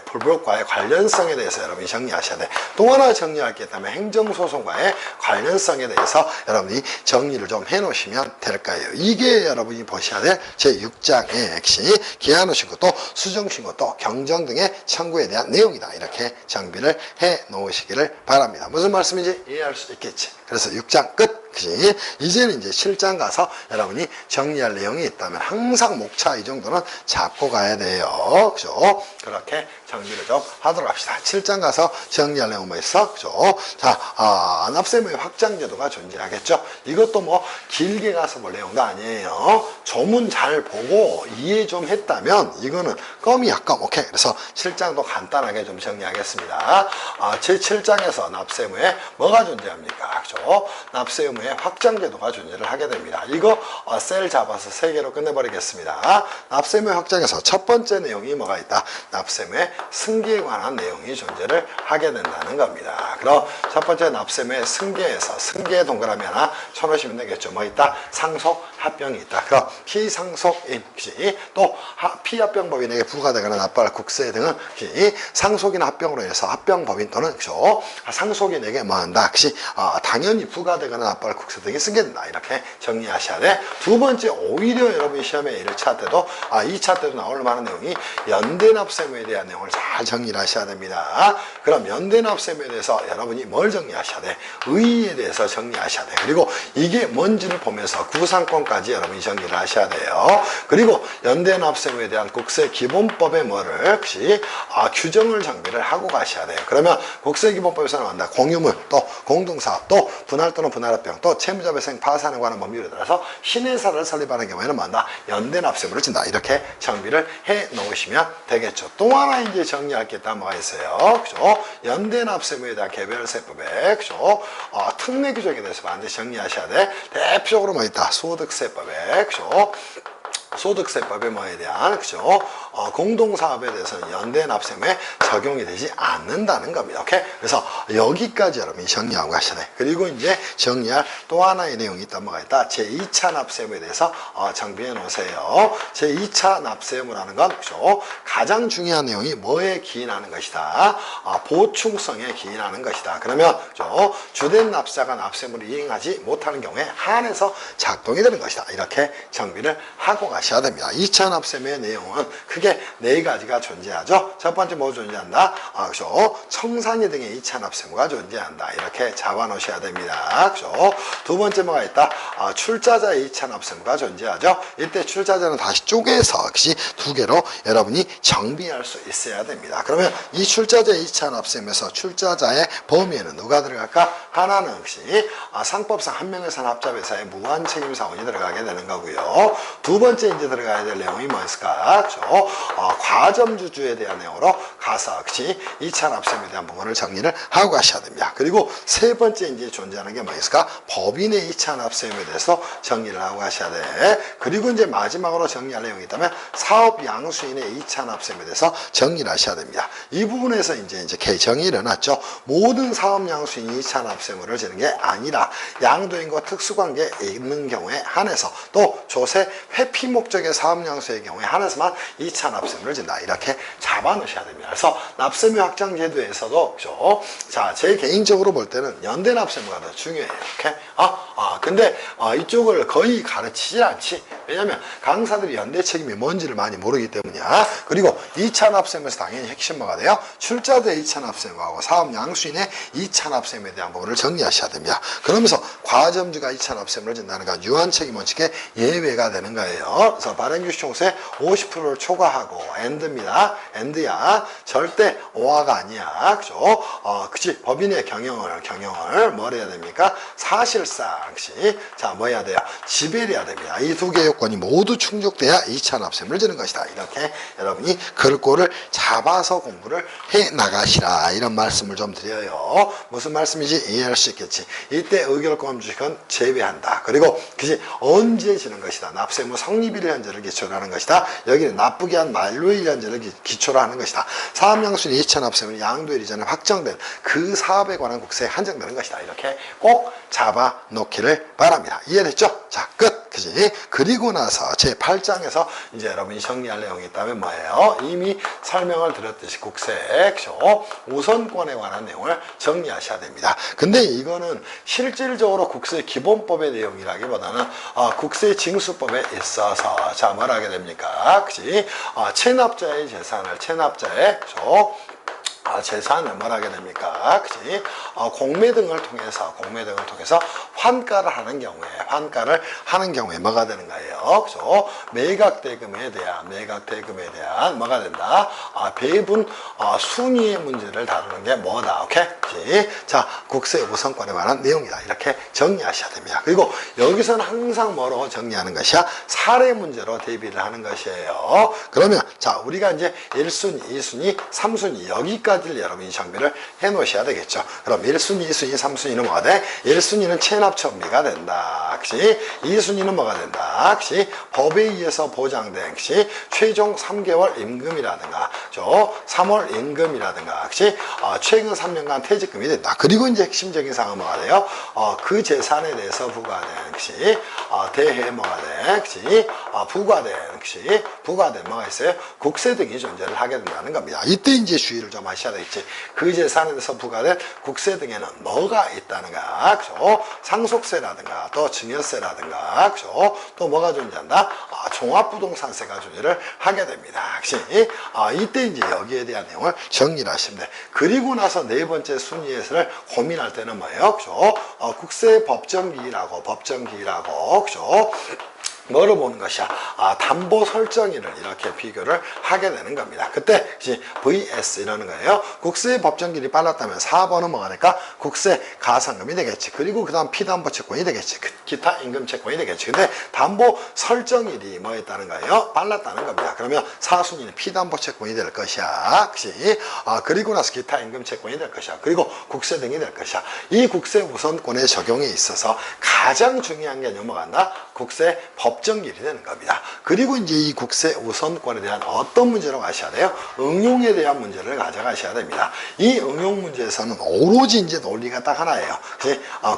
불복과의 관련성에 대해서 여러분이 정리하셔야 돼. 또 하나 정리할 게 있다면 행정소송과의 관련성에 대해서 여러분이 정리를 좀 해놓으시면 될 거예요. 이게 여러분이 보셔야 될 제6장의 핵심 기한후신고 또 수정신고 또 경정 등의 청구에 대한 내용이다. 이렇게 정비를 해 놓으시기를 바랍니다. 무슨 말씀인지 이해할 수 있겠지. 그래서 6장 끝. 이제는 이제 실장 가서 여러분이 정리할 내용이 있다면 항상 목차 이 정도는 잡고 가야 돼요. 그죠? 그렇게 정리를 좀 하도록 합시다. 7장 가서 정리할 내용 뭐 있어? 그죠? 자, 납세무의 확장제도가 존재하겠죠? 이것도 뭐 길게 가서 볼 내용도 아니에요. 조문 잘 보고 이해 좀 했다면 이거는 껌이야, 껌. 오케이. 그래서 7장도 간단하게 좀 정리하겠습니다. 제7장에서 납세무에 뭐가 존재합니까? 그죠? 납세무의 확장제도가 존재를 하게 됩니다. 이거 셀 잡아서 3개로 끝내버리겠습니다. 납세무의 확장에서 첫 번째 내용이 뭐가 있다? 납세무의 승계에 관한 내용이 존재를 하게 된다는 겁니다. 그럼 첫 번째 납세무의 승계에서 승계 동그라미 하나 쳐놓으시면 되겠죠. 뭐 있다? 상속 합병이 있다. 그럼 피상속인 또 피합병법인에게 부과되거나 납부할 국세 등은 상속이나 합병으로 인해서 합병법인 또는 상속인에게 뭐 한다? 당연히 부과되거나 납부할 국세 등이 승계된다. 이렇게 정리하셔야 돼. 두 번째, 오히려 여러분이 시험에 1차 때도 2차 때도 나올 만한 내용이 연대납세무에 대한 내용을 잘 정리를 하셔야 됩니다. 그럼 연대납세무에 대해서 여러분이 뭘 정리하셔야 돼? 의의에 대해서 정리하셔야 돼. 그리고 이게 뭔지를 보면서 구상권까지 여러분이 정리를 하셔야 돼요. 그리고 연대납세무에 대한 국세기본법의 뭐를 규정을 정비를 하고 가셔야 돼요. 그러면 국세기본법에서 나온다. 공유물, 또 공동사업, 또 분할 또는 분할합병, 또 채무자 발생 파산에 관한 법률에 따라서 신회사를 설립하는 경우에는 뭐한다? 연대납세무를 진다. 이렇게 정비를 해 놓으시면 되겠죠. 또 하나 이제 정리할 게 있다면 뭐가 있어요? 그죠? 연대납세무에 대한 개별세법에, 그죠? 특례 규정에 대해서 반드시 정리하셔야 돼. 대표적으로 뭐 있다? 소득세법에, 그죠? 소득세법에 뭐에 대한 공동사업에 대해서는 연대납세무에 적용이 되지 않는다는 겁니다. 오케이? 그래서 여기까지 여러분이 정리하고 가셔야 돼. 그리고 이제 정리할 또 하나의 내용이 있다. 뭐가 있다? 제2차 납세무에 대해서 정비해 놓으세요. 제2차 납세무라는 건 가장 중요한 내용이 뭐에 기인하는 것이다? 보충성에 기인하는 것이다. 그러면 주된 납세자가 납세무를 이행하지 못하는 경우에 한해서 작동이 되는 것이다. 이렇게 정비를 하고 가셔야 됩니다. 2차 납세무의 내용은 크게 4가지가 존재하죠. 첫 번째 뭐 존재한다? 청산이 등의 2차 납세무가 존재한다. 이렇게 잡아 놓으셔야 됩니다. 두 번째 뭐가 있다? 출자자의 2차 납세무가 존재하죠. 이때 출자자는 다시 쪼개서 역시 2개로 여러분이 정비할 수 있어야 됩니다. 그러면 이 출자자의 2차 납세무에서 출자자의 범위에는 누가 들어갈까? 하나는 역시 상법상 한 명의 산업자회사의 무한책임사원이 들어가게 되는 거고요. 두 번째 이제 들어가야 될 내용이 뭐 있을까? 과점주주에 대한 내용으로 가서 역시 2차 납세무에 대한 부분을 정리를 하고 가셔야 됩니다. 그리고 세 번째 이제 존재하는 게 뭐 있을까? 법인의 2차 납세무에 대해서 정리를 하고 가셔야 돼. 그리고 이제 마지막으로 정리할 내용이 있다면 사업 양수인의 2차 납세무에 대해서 정리를 하셔야 됩니다. 이 부분에서 이제 개정이 일어났죠. 모든 사업 양수인이 2차 납세무를 지는 게 아니라 양도인과 특수관계에 있는 경우에 한해서 또 조세 회피 목적의 사업 양수의 경우에 한해서만 2차 납세무를 진다. 이렇게 잡아 놓으셔야 됩니다. 그래서 납세무 확장 제도에서도 자, 제 개인적으로 볼 때는 연대 납세무가 더 중요해요. 이렇게. 근데 이쪽을 거의 가르치지 않지. 왜냐면 강사들이 연대 책임이 뭔지를 많이 모르기 때문이야. 그리고 2차 납세무에서 당연히 핵심 뭐가 돼요? 출자자의 2차 납세무하고 사업 양수인의 2차 납세무에 대한 부분을 정리하셔야 됩니다. 그러면서 과점주가 2차 납세무를 진다는 건 유한 책임 원칙에 예외가 되는 거예요. 그래서 발행규칙총수의 50%를 초과하고 엔드입니다. 엔드야. 절대 오화가 아니야. 그죠? 그치. 법인의 경영을 뭘 해야 됩니까? 사실상 자, 뭐 해야 돼요? 지배해야 됩니다. 이 2개 요건이 모두 충족돼야 2차 납세무를 지는 것이다. 이렇게 여러분이 그릇골을 잡아서 공부를 해 나가시라. 이런 말씀을 좀 드려요. 무슨 말씀인지 이해할 수 있겠지. 이때 의결권 주식은 제외한다. 그리고 그것이 언제 지는 것이다. 납세무 성립일 현재를 기초로 하는 것이다. 여기는 나쁘게 한 만료일 현재를 기초로 하는 것이다. 사업양수는 2차 납세무는 양도일 이전에 확정된 그 사업에 관한 국세에 한정되는 것이다. 이렇게 꼭 잡아 놓기를 바랍니다. 이해됐죠? 자, 끝. 그지? 그리고 나서 제8장에서 이제 여러분이 정리할 내용이 있다면 뭐예요? 이미 설명을 드렸듯이 국세, 우선권에 관한 내용을 정리하셔야 됩니다. 근데 이거는 실질적으로 국세 기본법의 내용이라기보다는 국세 징수법에 있어서 자, 뭘 하게 됩니까? 그지? 체납자의 재산을 체납자의 재산을 뭘 하게 됩니까? 그치? 공매 등을 통해서 환가를 하는 경우에 뭐가 되는 거예요? 그죠? 매각대금에 대한 뭐가 된다? 배분 순위의 문제를 다루는 게 뭐다? 오케이? 그치? 자, 국세 우선권에 관한 내용이다. 이렇게 정리하셔야 됩니다. 그리고 여기서는 항상 뭐로 정리하는 것이야? 사례 문제로 대비를 하는 것이에요. 그러면 자, 우리가 이제 1순위, 2순위, 3순위 여기까지 여러분이 정비를 해 놓으셔야 되겠죠. 그럼 1순위, 2순위, 3순위는 뭐가 돼? 1순위는 체납처분비가 된다. 그치? 2순위는 뭐가 된다. 그치? 법에 의해서 보장된, 그치? 최종 3개월 임금이라든가, 3월 임금이라든가, 그치? 최근 3년간 퇴직금이 된다. 그리고 이제 핵심적인 사항은 뭐가 돼요? 그 재산에 대해서 부과된, 그치? 대해 뭐가 돼? 그치? 부과된 뭐가 있어요? 국세 등이 존재를 하게 된다는 겁니다. 이때 이제 주의를 좀 하셔야 되겠지. 그 재산에 대해서 부과된 국세 등에는 뭐가 있다는가? 그죠? 상속세라든가, 또 증여세라든가, 그죠? 또 뭐가 존재한다? 종합부동산세가 존재를 하게 됩니다. 그치? 이때 이제 여기에 대한 내용을 정리를 하시면 돼. 그리고 나서 네 번째 순위에서를 고민할 때는 뭐예요? 그죠? 국세 법정기일하고, 그죠? 뭐를 보는 것이야? 담보 설정일을 이렇게 비교를 하게 되는 겁니다. 그때 VS 이라는 거예요. 국세 법정기일이 빨랐다면 4번은 뭐가 될까? 국세 가산금이 되겠지. 그리고 그 다음 피담보 채권이 되겠지. 기타 임금 채권이 되겠지. 근데 담보 설정일이 뭐 했다는 거예요? 빨랐다는 겁니다. 그러면 4순위는 피담보 채권이 될 것이야. 그치? 그리고 나서 기타 임금 채권이 될 것이야. 그리고 국세 등이 될 것이야. 이 국세 우선권의 적용에 있어서 가장 중요한 게 넘어간다? 국세 법정기일이 되는 겁니다. 그리고 이제 이 국세 우선권에 대한 어떤 문제로 가셔야 돼요? 응용에 대한 문제를 가져가셔야 됩니다. 이 응용 문제에서는 오로지 이제 논리가 딱 하나예요.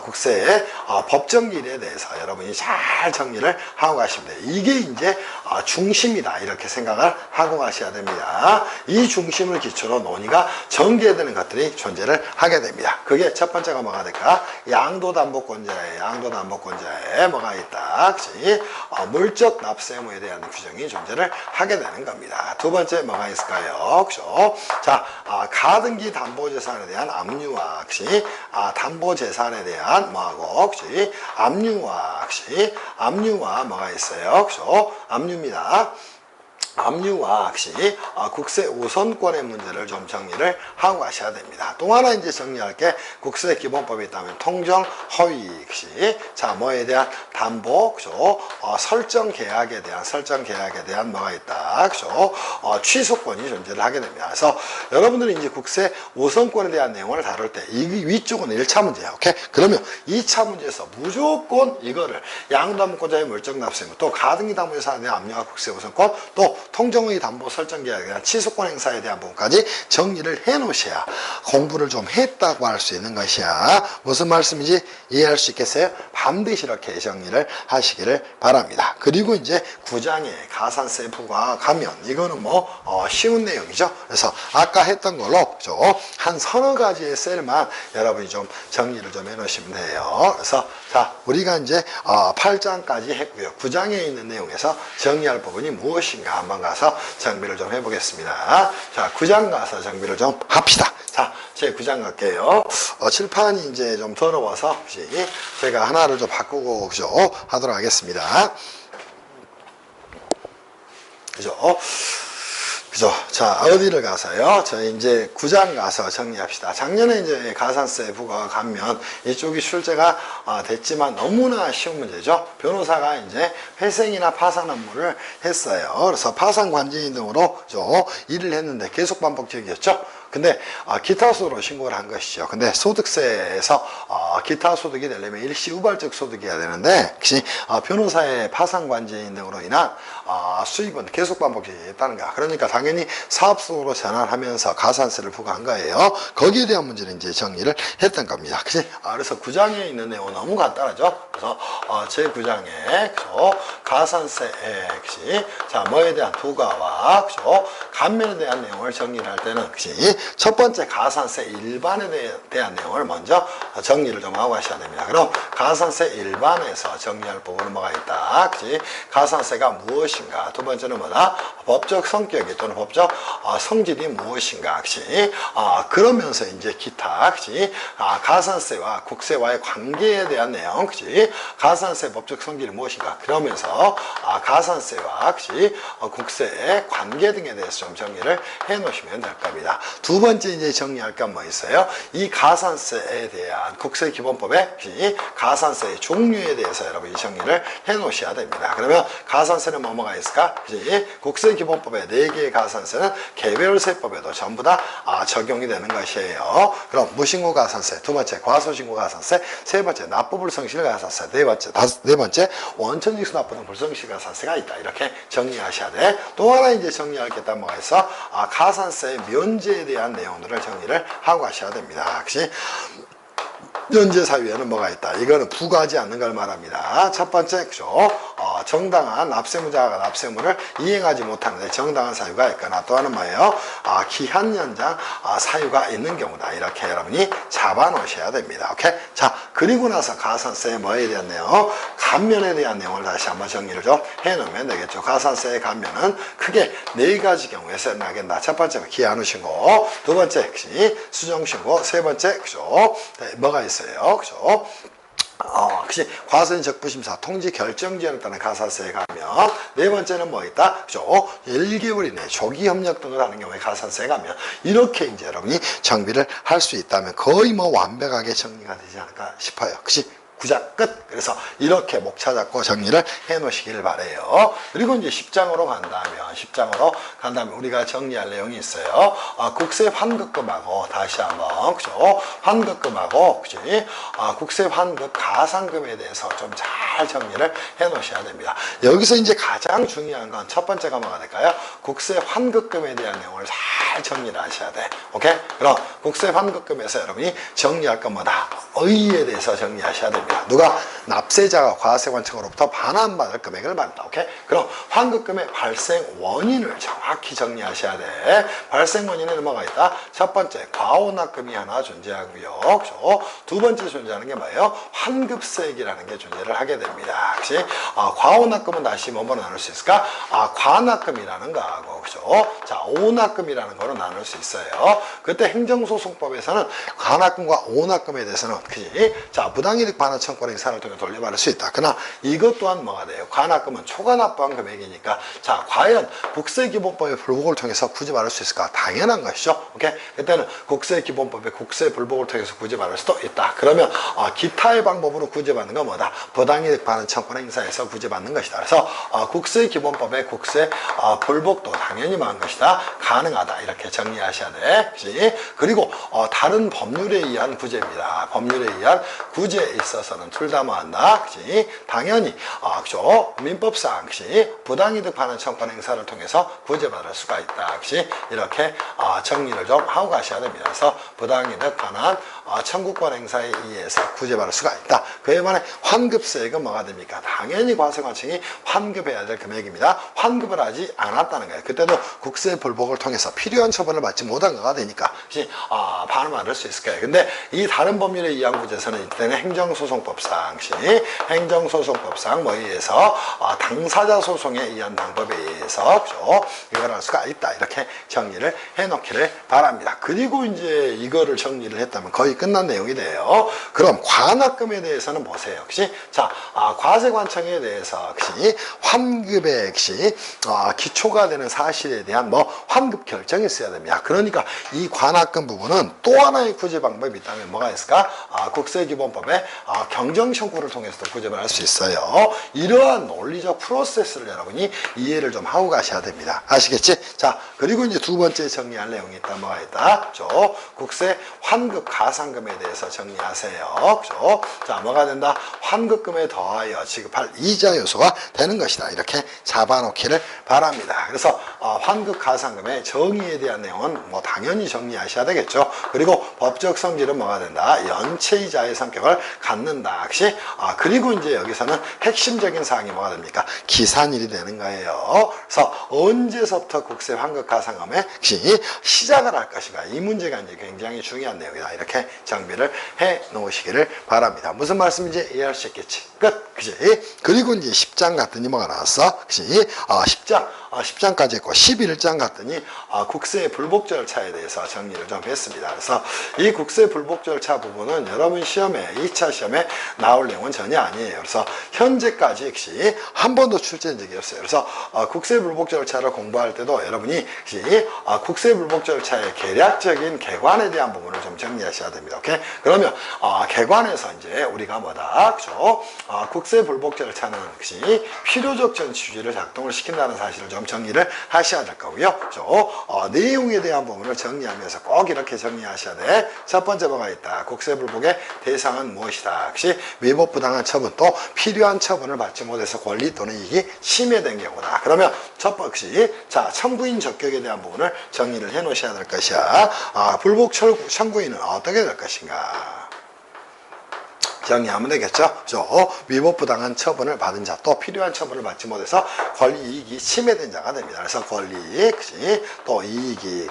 국세의 법정기일에 대해서 여러분이 잘 정리를 하고 가시면 돼요. 이게 이제 중심이다. 이렇게 생각을 하고 가셔야 됩니다. 이 중심을 기초로 논의가 전개되는 것들이 존재를 하게 됩니다. 그게 첫 번째가 뭐가 될까? 양도담보권자에 뭐가 있다. 그치? 물적 납세무에 대한 규정이 존재를 하게 되는 겁니다. 두 번째 뭐가 있을까요? 그죠? 자, 가등기 담보재산에 대한 압류와, 그치? 담보재산에 대한 뭐하고, 그치? 압류와, 그치? 압류와 뭐가 있어요? 그죠? 압류입니다. 압류와 국세 우선권의 문제를 좀 정리를 하고 가셔야 됩니다. 또 하나 이제 정리할 게 국세 기본법에 있다면 통정 허위, 자, 뭐에 대한 담보, 그죠? 설정 계약에 대한 뭐가 있다, 그죠? 취소권이 존재를 하게 됩니다. 그래서 여러분들이 이제 국세 우선권에 대한 내용을 다룰 때 이 위쪽은 1차 문제야. 오케이? 그러면 2차 문제에서 무조건 이거를 양도담보권자의 물적 납세무, 또 가등기 담보재산에 대한 압류와 국세 우선권, 또 통정의 담보 설정 계약에 대한 취소권 행사에 대한 부분까지 정리를 해 놓으셔야 공부를 좀 했다고 할 수 있는 것이야. 무슨 말씀인지 이해할 수 있겠어요? 반드시 이렇게 정리를 하시기를 바랍니다. 그리고 이제 9장에 가산세 부과 가면 이거는 뭐 쉬운 내용이죠. 그래서 아까 했던 걸로 한 서너 가지의 셀만 여러분이 좀 정리를 좀 해 놓으시면 돼요. 그래서 자, 우리가 이제 8장까지 했고요. 9장에 있는 내용에서 정리할 부분이 무엇인가 한번 가서 정비를 좀 해보겠습니다. 자, 9장 가서 정비를 좀 합시다. 자, 제 9장 갈게요. 칠판이 이제 좀 더러워서 제가 하나를 좀 바꾸고 하도록 하겠습니다. 그죠? 자, 어디를 가서요? 저희 이제 9장 가서 정리합시다. 작년에 이제 가산세 부과가 가면 이쪽이 출제가 됐지만 너무나 쉬운 문제죠. 변호사가 이제 회생이나 파산 업무를 했어요. 그래서 파산 관제인 등으로 일을 했는데 계속 반복적이었죠. 근데 기타 소득으로 신고를 한 것이죠. 근데 소득세에서 기타 소득이 되려면 일시 우발적 소득이어야 되는데 혹시 변호사의 파산관계인 등으로 인한 수입은 계속 반복했다는 거야. 그러니까 당연히 사업소득으로 전환하면서 가산세를 부과한 거예요. 거기에 대한 문제는 이제 정리를 했던 겁니다. 그래서 9장에 있는 내용은 너무 간단하죠. 그래서 제9장에 가산세에 자 뭐에 대한 부과와 감면에 대한 내용을 정리를 할 때는 첫 번째 가산세 일반에 대한 내용을 먼저 정리를 좀 하고 하셔야 됩니다. 그럼 가산세 일반에서 정리할 부분은 뭐가 있다? 가산세가 무엇인가? 두 번째는 뭐다? 법적 성격이 또는 법적 성질이 무엇인가? 그러면서 이제 기타 가산세와 국세와의 관계에 대한 내용, 가산세 법적 성질이 무엇인가? 그러면서 가산세와 국세의 관계 등에 대해서 좀 정리를 해 놓으시면 될 겁니다. 두 번째 이제 정리할 건 뭐 있어요? 이 가산세에 대한 국세기본법의 가산세의 종류에 대해서 여러분이 정리를 해 놓으셔야 됩니다. 그러면 가산세는 뭐가 있을까? 국세기본법의 4개의 가산세는 개별세법에도 전부 다 적용이 되는 것이에요. 그럼 무신고가산세, 두 번째 과소신고가산세, 세 번째 납부불성실가산세, 네 번째 원천징수납부 등 불성실가산세가 있다. 이렇게 정리하셔야 돼. 또 하나 이제 정리할 게 있다면 뭐가 있어? 가산세 면제에 대한 내용들을 정리를 하고 가셔야 됩니다. 면제 사유에는 뭐가 있다? 이거는 부과하지 않는 걸 말합니다. 첫 번째, 정당한 납세무자가 납세무를 이행하지 못하는데 정당한 사유가 있거나, 또 하나는 뭐예요? 기한 연장 사유가 있는 경우다. 이렇게 여러분이 잡아 놓으셔야 됩니다. 오케이? 자, 그리고 나서 가산세에 뭐에 대한 내용? 감면에 대한 내용을 다시 한번 정리를 좀 해 놓으면 되겠죠. 가산세의 감면은 크게 4가지 경우에서 나겠다. 첫 번째, 기한 후 신고. 두 번째, 수정신고. 세 번째, 뭐가 있어요? 과세인 적부심사 통지 결정지연에 따른 가산세에 가면, 네 번째는 뭐 있다? 1개월 이내 조기협력 등을 하는 경우에 가산세에 가면, 이렇게 이제 여러분이 정비를 할 수 있다면 거의 완벽하게 정리가 되지 않을까 싶어요. 9장 끝. 그래서 이렇게 목 찾았고 정리를 해 놓으시길 바래요. 그리고 이제 10장으로 간다면 우리가 정리할 내용이 있어요. 국세 환급금하고 다시 한번 환급금하고 국세 환급 가산금에 대해서 좀 잘 정리를 해 놓으셔야 됩니다. 여기서 이제 가장 중요한 건 첫 번째가 뭐가 될까요? 국세 환급금에 대한 내용을 잘 정리를 하셔야 돼. 오케이? 그럼 국세 환급금에서 여러분이 정리할 건 뭐다? 의의에 대해서 정리하셔야 됩니다. 누가? 납세자가 과세관청으로부터 반환받을 금액을 받는다. 오케이? 그럼 환급금의 발생 원인을 정확히 정리하셔야 돼. 발생 원인에는 뭐가 있다? 첫 번째, 과오납금이 하나 존재하고요. 두 번째 존재하는 게 뭐예요? 환급세액이라는 게 존재를 하게 됩니다. 그치? 과오납금은 다시 뭐로 나눌 수 있을까? 과납금이라는 거하고, 자, 오납금이라는 거로 나눌 수 있어요. 그때 행정소송법에서는 과납금과 오납금에 대해서는, 자, 부당이득 반환 청구권 행사를 통해 돌려받을 수 있다. 그러나 이것 또한 뭐가 돼요? 과납금은 초과납부한 금액이니까, 자, 과연 국세기본법의 불복을 통해서 구제받을 수 있을까? 당연한 것이죠. 오케이? 그때는 국세기본법의 국세불복을 통해서 구제받을 수도 있다. 그러면 기타의 방법으로 구제받는 건 뭐다? 부당이득 반환 청구권 행사에서 구제받는 것이다. 그래서 국세기본법의 국세불복도 당연히 뭐한 것이다? 가능하다. 이렇게 정리하셔야 돼. 그치? 그리고 다른 법률에 의한 구제입니다. 법률에 의한 구제에 있어서는 둘 다 뭐한다? 그치? 당연히 민법상 부당이득 반환 청구권 행사를 통해서 구제받을 수가 있다. 그치? 이렇게 정리를 좀 하고 가셔야 됩니다. 그래서 부당이득 반환 청구권 행사에 의해서 구제받을 수가 있다. 그에 반해 환급세액은 뭐가 됩니까? 당연히 과세관청이 환급해야 될 금액입니다. 환급을 하지 않았다는 거예요. 그때도 국세불복을 통해서 필요한 처벌을 받지 못한 거가 되니까 반환받을 수 있을 거예요. 근데 이 다른 법률에 의한 구제에서는 이때는 행정소송법상 뭐에 의해서 당사자 소송에 의한 방법에 의해서 이걸 할 수가 있다. 이렇게 정리를 해 놓기를 바랍니다. 그리고 이제 이거를 정리를 했다면 거의 끝난 내용이 돼요. 그럼 관악금에 대해서는 보세요. 역시 자, 과세관청에 대해서 역시 환급의 역시 기초가 되는 사실에 대한 환급 결정이 있어야 됩니다. 그러니까 이 관악금 부분은 또 하나의 구제 방법이 있다면 뭐가 있을까? 국세기본법의 경정 청구를 통해서도 구제를 할 수 있어요. 이러한 논리적 프로세스를 여러분이 이해를 좀 하고 가셔야 됩니다. 아시겠지? 자, 그리고 이제 두 번째 정리할 내용이 있다. 뭐가 있다? 국세 환급 가산금에 대해서 정리하세요. 자, 뭐가 된다? 환급금에 더하여 지급할 이자 요소가 되는 것이다. 이렇게 잡아놓기를 바랍니다. 그래서 환급 가산금의 정의에 대한 내용은 당연히 정리하셔야 되겠죠. 그리고 법적 성질은 뭐가 된다? 연체이자의 성격을 갖는다. 역시 그리고 이제 여기서는 핵심적인 사항이 뭐가 됩니까? 기산일이 되는 거예요. 그래서 언제서부터 국세 환급 가산금에 시작을 할 것인가? 이 문제가 이제 굉장히 중요한 내용이다. 이렇게 정비를 해 놓으시기를 바랍니다. 무슨 말씀인지 이해할 수 있겠지? 끝. 그지? 그리고 이제 10장 갔더니 뭐가 나왔어? 그지? 10장까지 했고 11장 갔더니 국세 불복 절차에 대해서 정리를 좀 했습니다. 그래서 이 국세 불복 절차 부분은 여러분 시험에 2차 시험에 나올 내용은 전혀 아니에요. 그래서 현재까지 역시 한 번도 출제한 적이 없어요. 그래서 국세 불복 절차를 공부할 때도 여러분이 국세 불복 절차의 계략적인 개관에 대한 부분을 좀 정리하셔야 됩니다. 오케이? 그러면 개관에서 이제 우리가 뭐다? 그죠? 국세 불복 절차는 역시 필요적 전치주의를 작동을 시킨다는 사실을 좀 정리를 하셔야 될 거고요. 내용에 대한 부분을 정리하면서 꼭 이렇게 정리하셔야 돼. 첫 번째 뭐가 있다. 국세 불복의 대상은 무엇이다. 역시 위법 부당한 처분 또 필요한 처분을 받지 못해서 권리 또는 이익이 침해된 경우다. 그러면 첫 번째 자, 청구인 적격에 대한 부분을 정리를 해 놓으셔야 될 것이야. 불복 청구인은 어떻게 될 것인가. 정리하면 되겠죠. 위법 부당한 처분을 받은 자 또 필요한 처분을 받지 못해서 권리 이익이 침해된 자가 됩니다. 그래서 권리 이익 또 이익이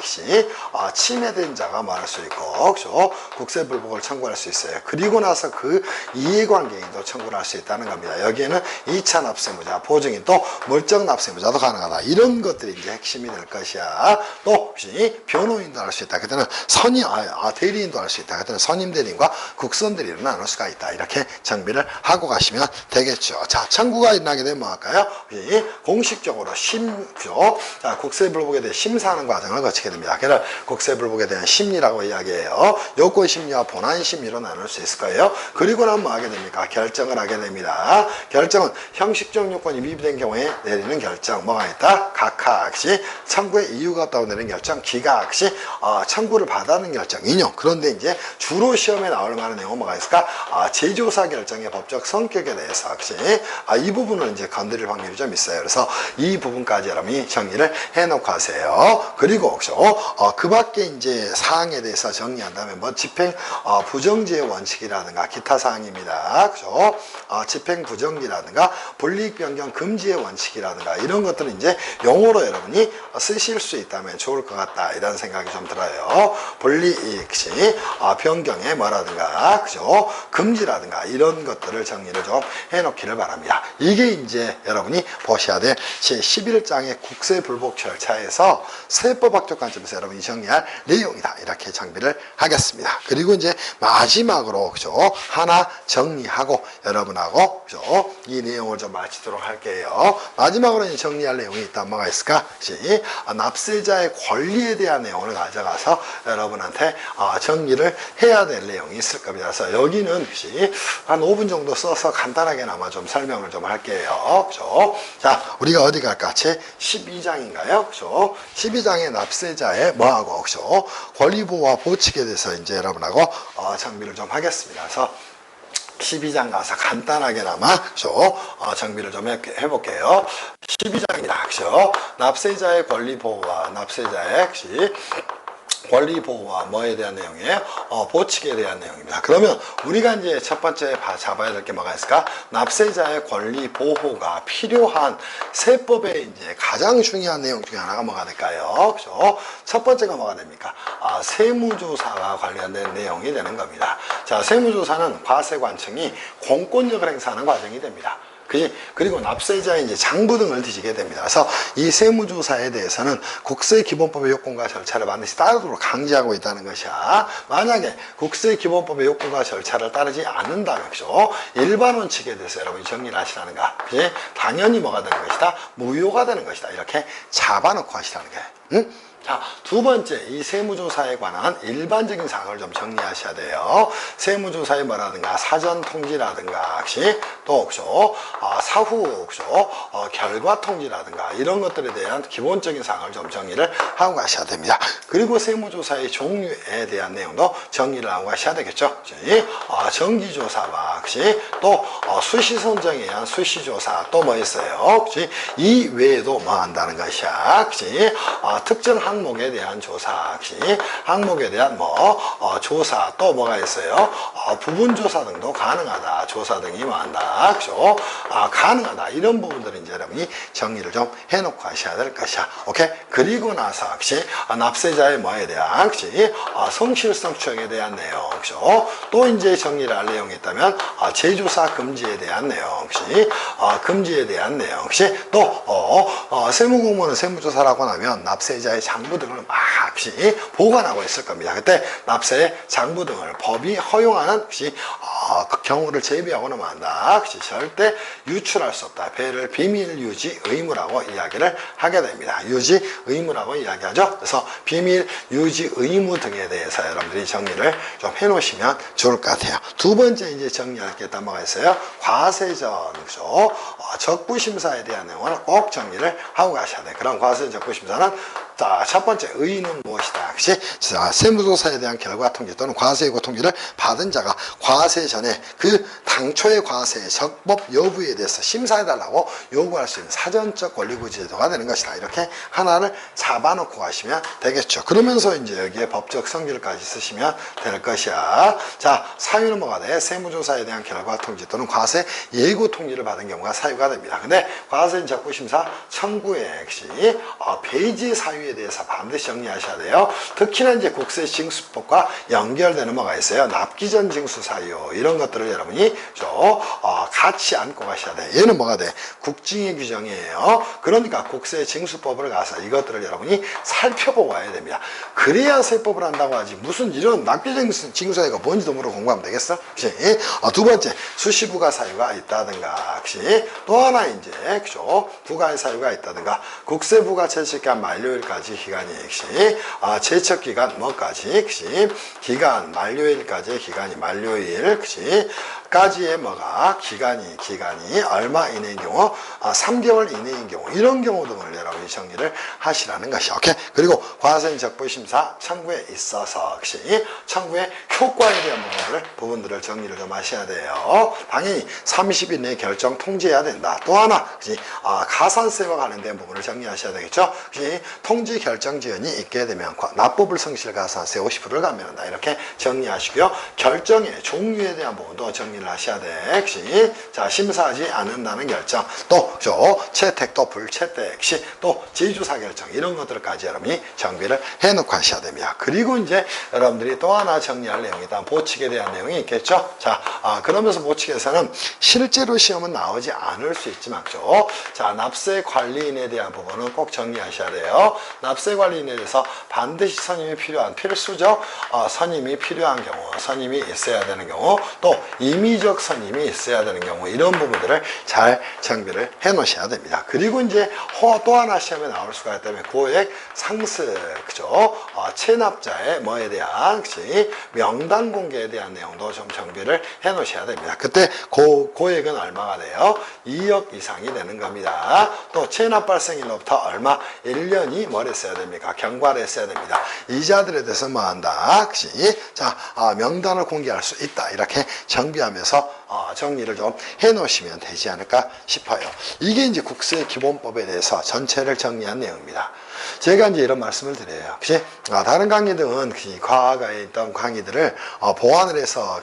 침해된 자가 말할 수 있고 국세 불복을 청구할 수 있어요. 그리고 나서 그 이해관계인도 청구를 할 수 있다는 겁니다. 여기에는 2차 납세무자, 보증인 또 물적 납세무자도 가능하다. 이런 것들이 이제 핵심이 될 것이야. 또 혹시 변호인도 할 수 있다. 그때는 대리인도 할 수 있다. 그때는 선임 대리인과 국선 대리인을 나눌 수가 있다. 이렇게 정비를 하고 가시면 되겠죠. 자, 청구가 일어나게 되면 뭐 할까요? 공식적으로 자, 국세불복에 대해 심사하는 과정을 거치게 됩니다. 그래서 국세불복에 대한 심리라고 이야기해요. 요건 심리와 본안 심리로 나눌 수 있을 거예요. 그리고 나면 뭐 하게 됩니까? 결정을 하게 됩니다. 결정은 형식적 요건이 미비된 경우에 내리는 결정. 뭐가 있다? 각하시 청구의 이유가 없다고 내리는 결정. 기각시 청구를 받아는 결정. 인용. 그런데 이제 주로 시험에 나올 만한 내용은 뭐가 있을까? 제조사 결정의 법적 성격에 대해서 혹시 이 부분을 이제 건드릴 확률이 좀 있어요. 그래서 이 부분까지 여러분이 정리를 해놓고 하세요. 그리고 혹시 그 밖에 이제 사항에 대해서 정리한다면 뭐 집행 부정지의 원칙이라든가 기타 사항입니다. 그죠? 집행 부정지라든가 불이익 변경 금지의 원칙이라든가 이런 것들은 이제 용어로 여러분이 쓰실 수 있다면 좋을 것 같다. 이런 생각이 좀 들어요. 불이익 시 변경의 뭐라든가 그죠? 금지라든가 이런 것들을 정리를 좀 해놓기를 바랍니다. 이게 이제 여러분이 보셔야 될 제11장의 국세불복 절차에서 세법학적 관점에서 여러분이 정리할 내용이다. 이렇게 정비를 하겠습니다. 그리고 이제 마지막으로 그죠? 하나 정리하고 여러분하고 그죠? 이 내용을 좀 마치도록 할게요. 마지막으로 이제 정리할 내용이 있다면 뭐가 있을까? 납세자의 권리에 대한 내용을 가져가서 여러분한테 정리를 해야 될 내용이 있을 겁니다. 그래서 여기는 혹시 한 5분 정도 써서 간단하게나마 좀 설명을 좀 할게요. 그죠? 자, 우리가 어디 갈까? 제 12장인가요? 그죠? 12장의 납세자의 뭐하고, 그죠? 권리보호와 보칙에 대해서 이제 여러분하고 정비를 좀 하겠습니다. 그래서 12장 가서 간단하게나마 그죠? 정비를 좀 해볼게요. 12장이다. 그죠? 납세자의 권리보호와 납세자의 혹시 권리 보호와 뭐에 대한 내용이에요? 보칙에 대한 내용입니다. 그러면 우리가 이제 첫 번째 잡아야 될 게 뭐가 있을까? 납세자의 권리 보호가 필요한 세법의 이제 가장 중요한 내용 중에 하나가 뭐가 될까요? 그죠? 첫 번째가 뭐가 됩니까? 세무조사와 관련된 내용이 되는 겁니다. 자, 세무조사는 과세관청이 공권력을 행사하는 과정이 됩니다. 그지? 그리고 납세자의 이제 장부 등을 뒤지게 됩니다. 그래서 이 세무조사에 대해서는 국세기본법의 요건과 절차를 반드시 따르도록 강제하고 있다는 것이야. 만약에 국세기본법의 요건과 절차를 따르지 않는다면, 그죠? 일반 원칙에 대해서 여러분이 정리를 하시라는가. 그지? 당연히 뭐가 되는 것이다? 무효가 되는 것이다. 이렇게 잡아놓고 하시라는 거예요. 응? 자, 두 번째, 이 세무조사에 관한 일반적인 사항을 좀 정리하셔야 돼요. 세무조사에 뭐라든가 사전통지라든가, 또, 그죠? 사후, 그죠? 결과통지라든가, 이런 것들에 대한 기본적인 사항을 좀 정리를 하고 가셔야 됩니다. 그리고 세무조사의 종류에 대한 내용도 정리를 하고 가셔야 되겠죠? 정기조사와, 또, 수시선정에 의한 수시조사, 또 뭐 있어요? 이 외에도 뭐 한다는 것이야? 특정 항목에 대한 조사, 항목에 대한 조사, 또 뭐가 있어요? 부분 조사 등도 가능하다. 조사 등이 뭐 한다. 그죠? 가능하다. 이런 부분들은 이제 여러분이 정리를 좀 해놓고 하셔야 될 것이야. 오케이? 그리고 나서, 납세자의 뭐에 대한, 성실성 추정에 대한 내용, 그죠? 또 이제 정리를 할 내용이 있다면, 재조사 금지에 대한 내용, 금지에 대한 내용, 또, 세무공무원은 세무조사라고 하면 납세자의 장부 등을 막 보관하고 있을 겁니다. 그때 납세의 장부 등을 법이 허용하는 그 경우를 제비하고는 한다. 절대 유출할 수 없다. 배를 비밀 유지 의무라고 이야기를 하게 됩니다. 유지 의무라고 이야기하죠. 그래서 비밀 유지 의무 등에 대해서 여러분들이 정리를 좀 해놓으시면 좋을 것 같아요. 두 번째 이제 정리할 게 있단 뭐가 있어요? 과세전, 그죠? 적부심사에 대한 내용을 꼭 정리를 하고 가셔야 돼요. 그럼 과세전 적부심사는 자, 첫 번째, 의의는 무엇이다? 자, 세무조사에 대한 결과 통지 또는 과세예고 통지를 받은 자가 과세 전에 그 당초의 과세의 적법 여부에 대해서 심사해달라고 요구할 수 있는 사전적 권리구제 제도가 되는 것이다. 이렇게 하나를 잡아놓고 가시면 되겠죠. 그러면서 이제 여기에 법적 성질까지 쓰시면 될 것이야. 자, 사유는 뭐가 돼? 세무조사에 대한 결과 통지 또는 과세 예고 통지를 받은 경우가 사유가 됩니다. 근데 과세 적부심사 청구의 배제 사유 에 대해서 반드시 정리하셔야 돼요. 특히나 이제 국세징수법과 연결되는 뭐가 있어요? 납기전 징수 사유 이런 것들을 여러분이 같이 안고 가셔야 돼요. 얘는 뭐가 돼? 국징의 규정이에요. 그러니까 국세징수법을 가서 이것들을 여러분이 살펴보고 와야 됩니다. 그래야 세법을 한다고 하지 무슨 이런 납기전 징수 사유가 뭔지도 모르고 공부하면 되겠어? 두 번째, 수시부가 사유가 있다든가, 또 하나 이제 부가의 사유가 있다든가, 국세부가 채식한 만료일까지 기간이 제척기간 뭐까지 기간 만료일까지의 기간이 만료일 까지의 뭐가 기간이 얼마 이내인 경우 3개월 이내인 경우 이런 경우 등을 여러분이 정리를 하시라는 것이 오케이. 그리고 과세인 적부심사 청구에 있어서 청구의 효과에 대한 부분들을 정리를 좀 하셔야 돼요. 당연히 30일 내에 결정 통지해야 된다. 또 하나 가산세와 관련된 부분을 정리하셔야 되겠죠. 통지 결정 지연이 있게 되면 납부불 성실 가산세 50%를 감면한다. 이렇게 정리하시고요. 결정의 종류에 대한 부분도 정리를 하셔야 돼. 자, 심사하지 않는다는 결정, 또 채택, 또 불채택, 또 재조사 결정 이런 것들까지 여러분이 정비를 해놓고 하셔야 됩니다. 그리고 이제 여러분들이 또 하나 정리할 내용이 있다. 보칙에 대한 내용이 있겠죠. 자, 그러면서 보칙에서는 실제로 시험은 나오지 않을 수 있지만, 자, 납세 관리인에 대한 부분은 꼭 정리하셔야 돼요. 납세 관리인에 대해서 반드시 선임이 필요한 필수적 선임이 필요한 경우, 선임이 있어야 되는 경우, 또 임의적 선임이 있어야 되는 경우 이런 부분들을 잘 정비를 해 놓으셔야 됩니다. 그리고 이제 또 하나 시험에 나올 수가 있다면 고액 상습, 체납자의 뭐에 대한 명단 공개에 대한 내용도 좀 정비를 해 놓으셔야 됩니다. 그때 고액은 얼마가 돼요? 2억 이상이 되는 겁니다. 또 체납 발생일로부터 얼마 1년이 뭘 했어야 됩니까? 경과했어야 됩니다. 이자들에 대해서 뭐 한다? 자, 명단을 공개할 수 있다. 이렇게 정비하면서 정리를 좀 해 놓으시면 되지 않을까 싶어요. 이게 이제 국세기본법에 대해서 전체를 정리한 내용입니다. 제가 이제 이런 말씀을 드려요. 다른 강의들은 과거에 있던 강의들을 보완을 해서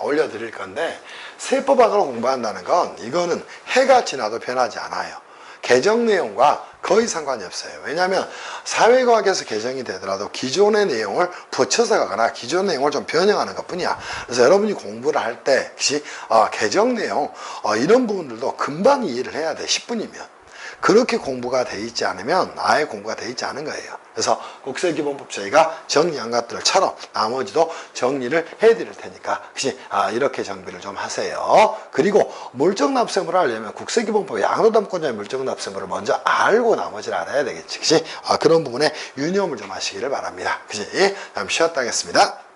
올려드릴 건데, 세법학을 공부한다는 건 이거는 해가 지나도 변하지 않아요. 개정 내용과 거의 상관이 없어요. 왜냐하면 사회과학에서 개정이 되더라도 기존의 내용을 붙여서 가거나 기존 내용을 좀 변형하는 것 뿐이야. 그래서 여러분이 공부를 할 때 역시 개정 내용 이런 부분들도 금방 이해를 해야 돼. 10분이면. 그렇게 공부가 돼 있지 않으면 아예 공부가 돼 있지 않은 거예요. 그래서 국세기본법 저희가 정리한 것들처럼 나머지도 정리를 해드릴 테니까 혹시 이렇게 정비를 좀 하세요. 그리고 물적납세물을 하려면 국세기본법 양도담권자의 물적납세물을 먼저 알고 나머지를 알아야 되겠지. 그치? 그런 부분에 유념을 좀 하시기를 바랍니다. 그치? 잠시 쉬었다 하겠습니다.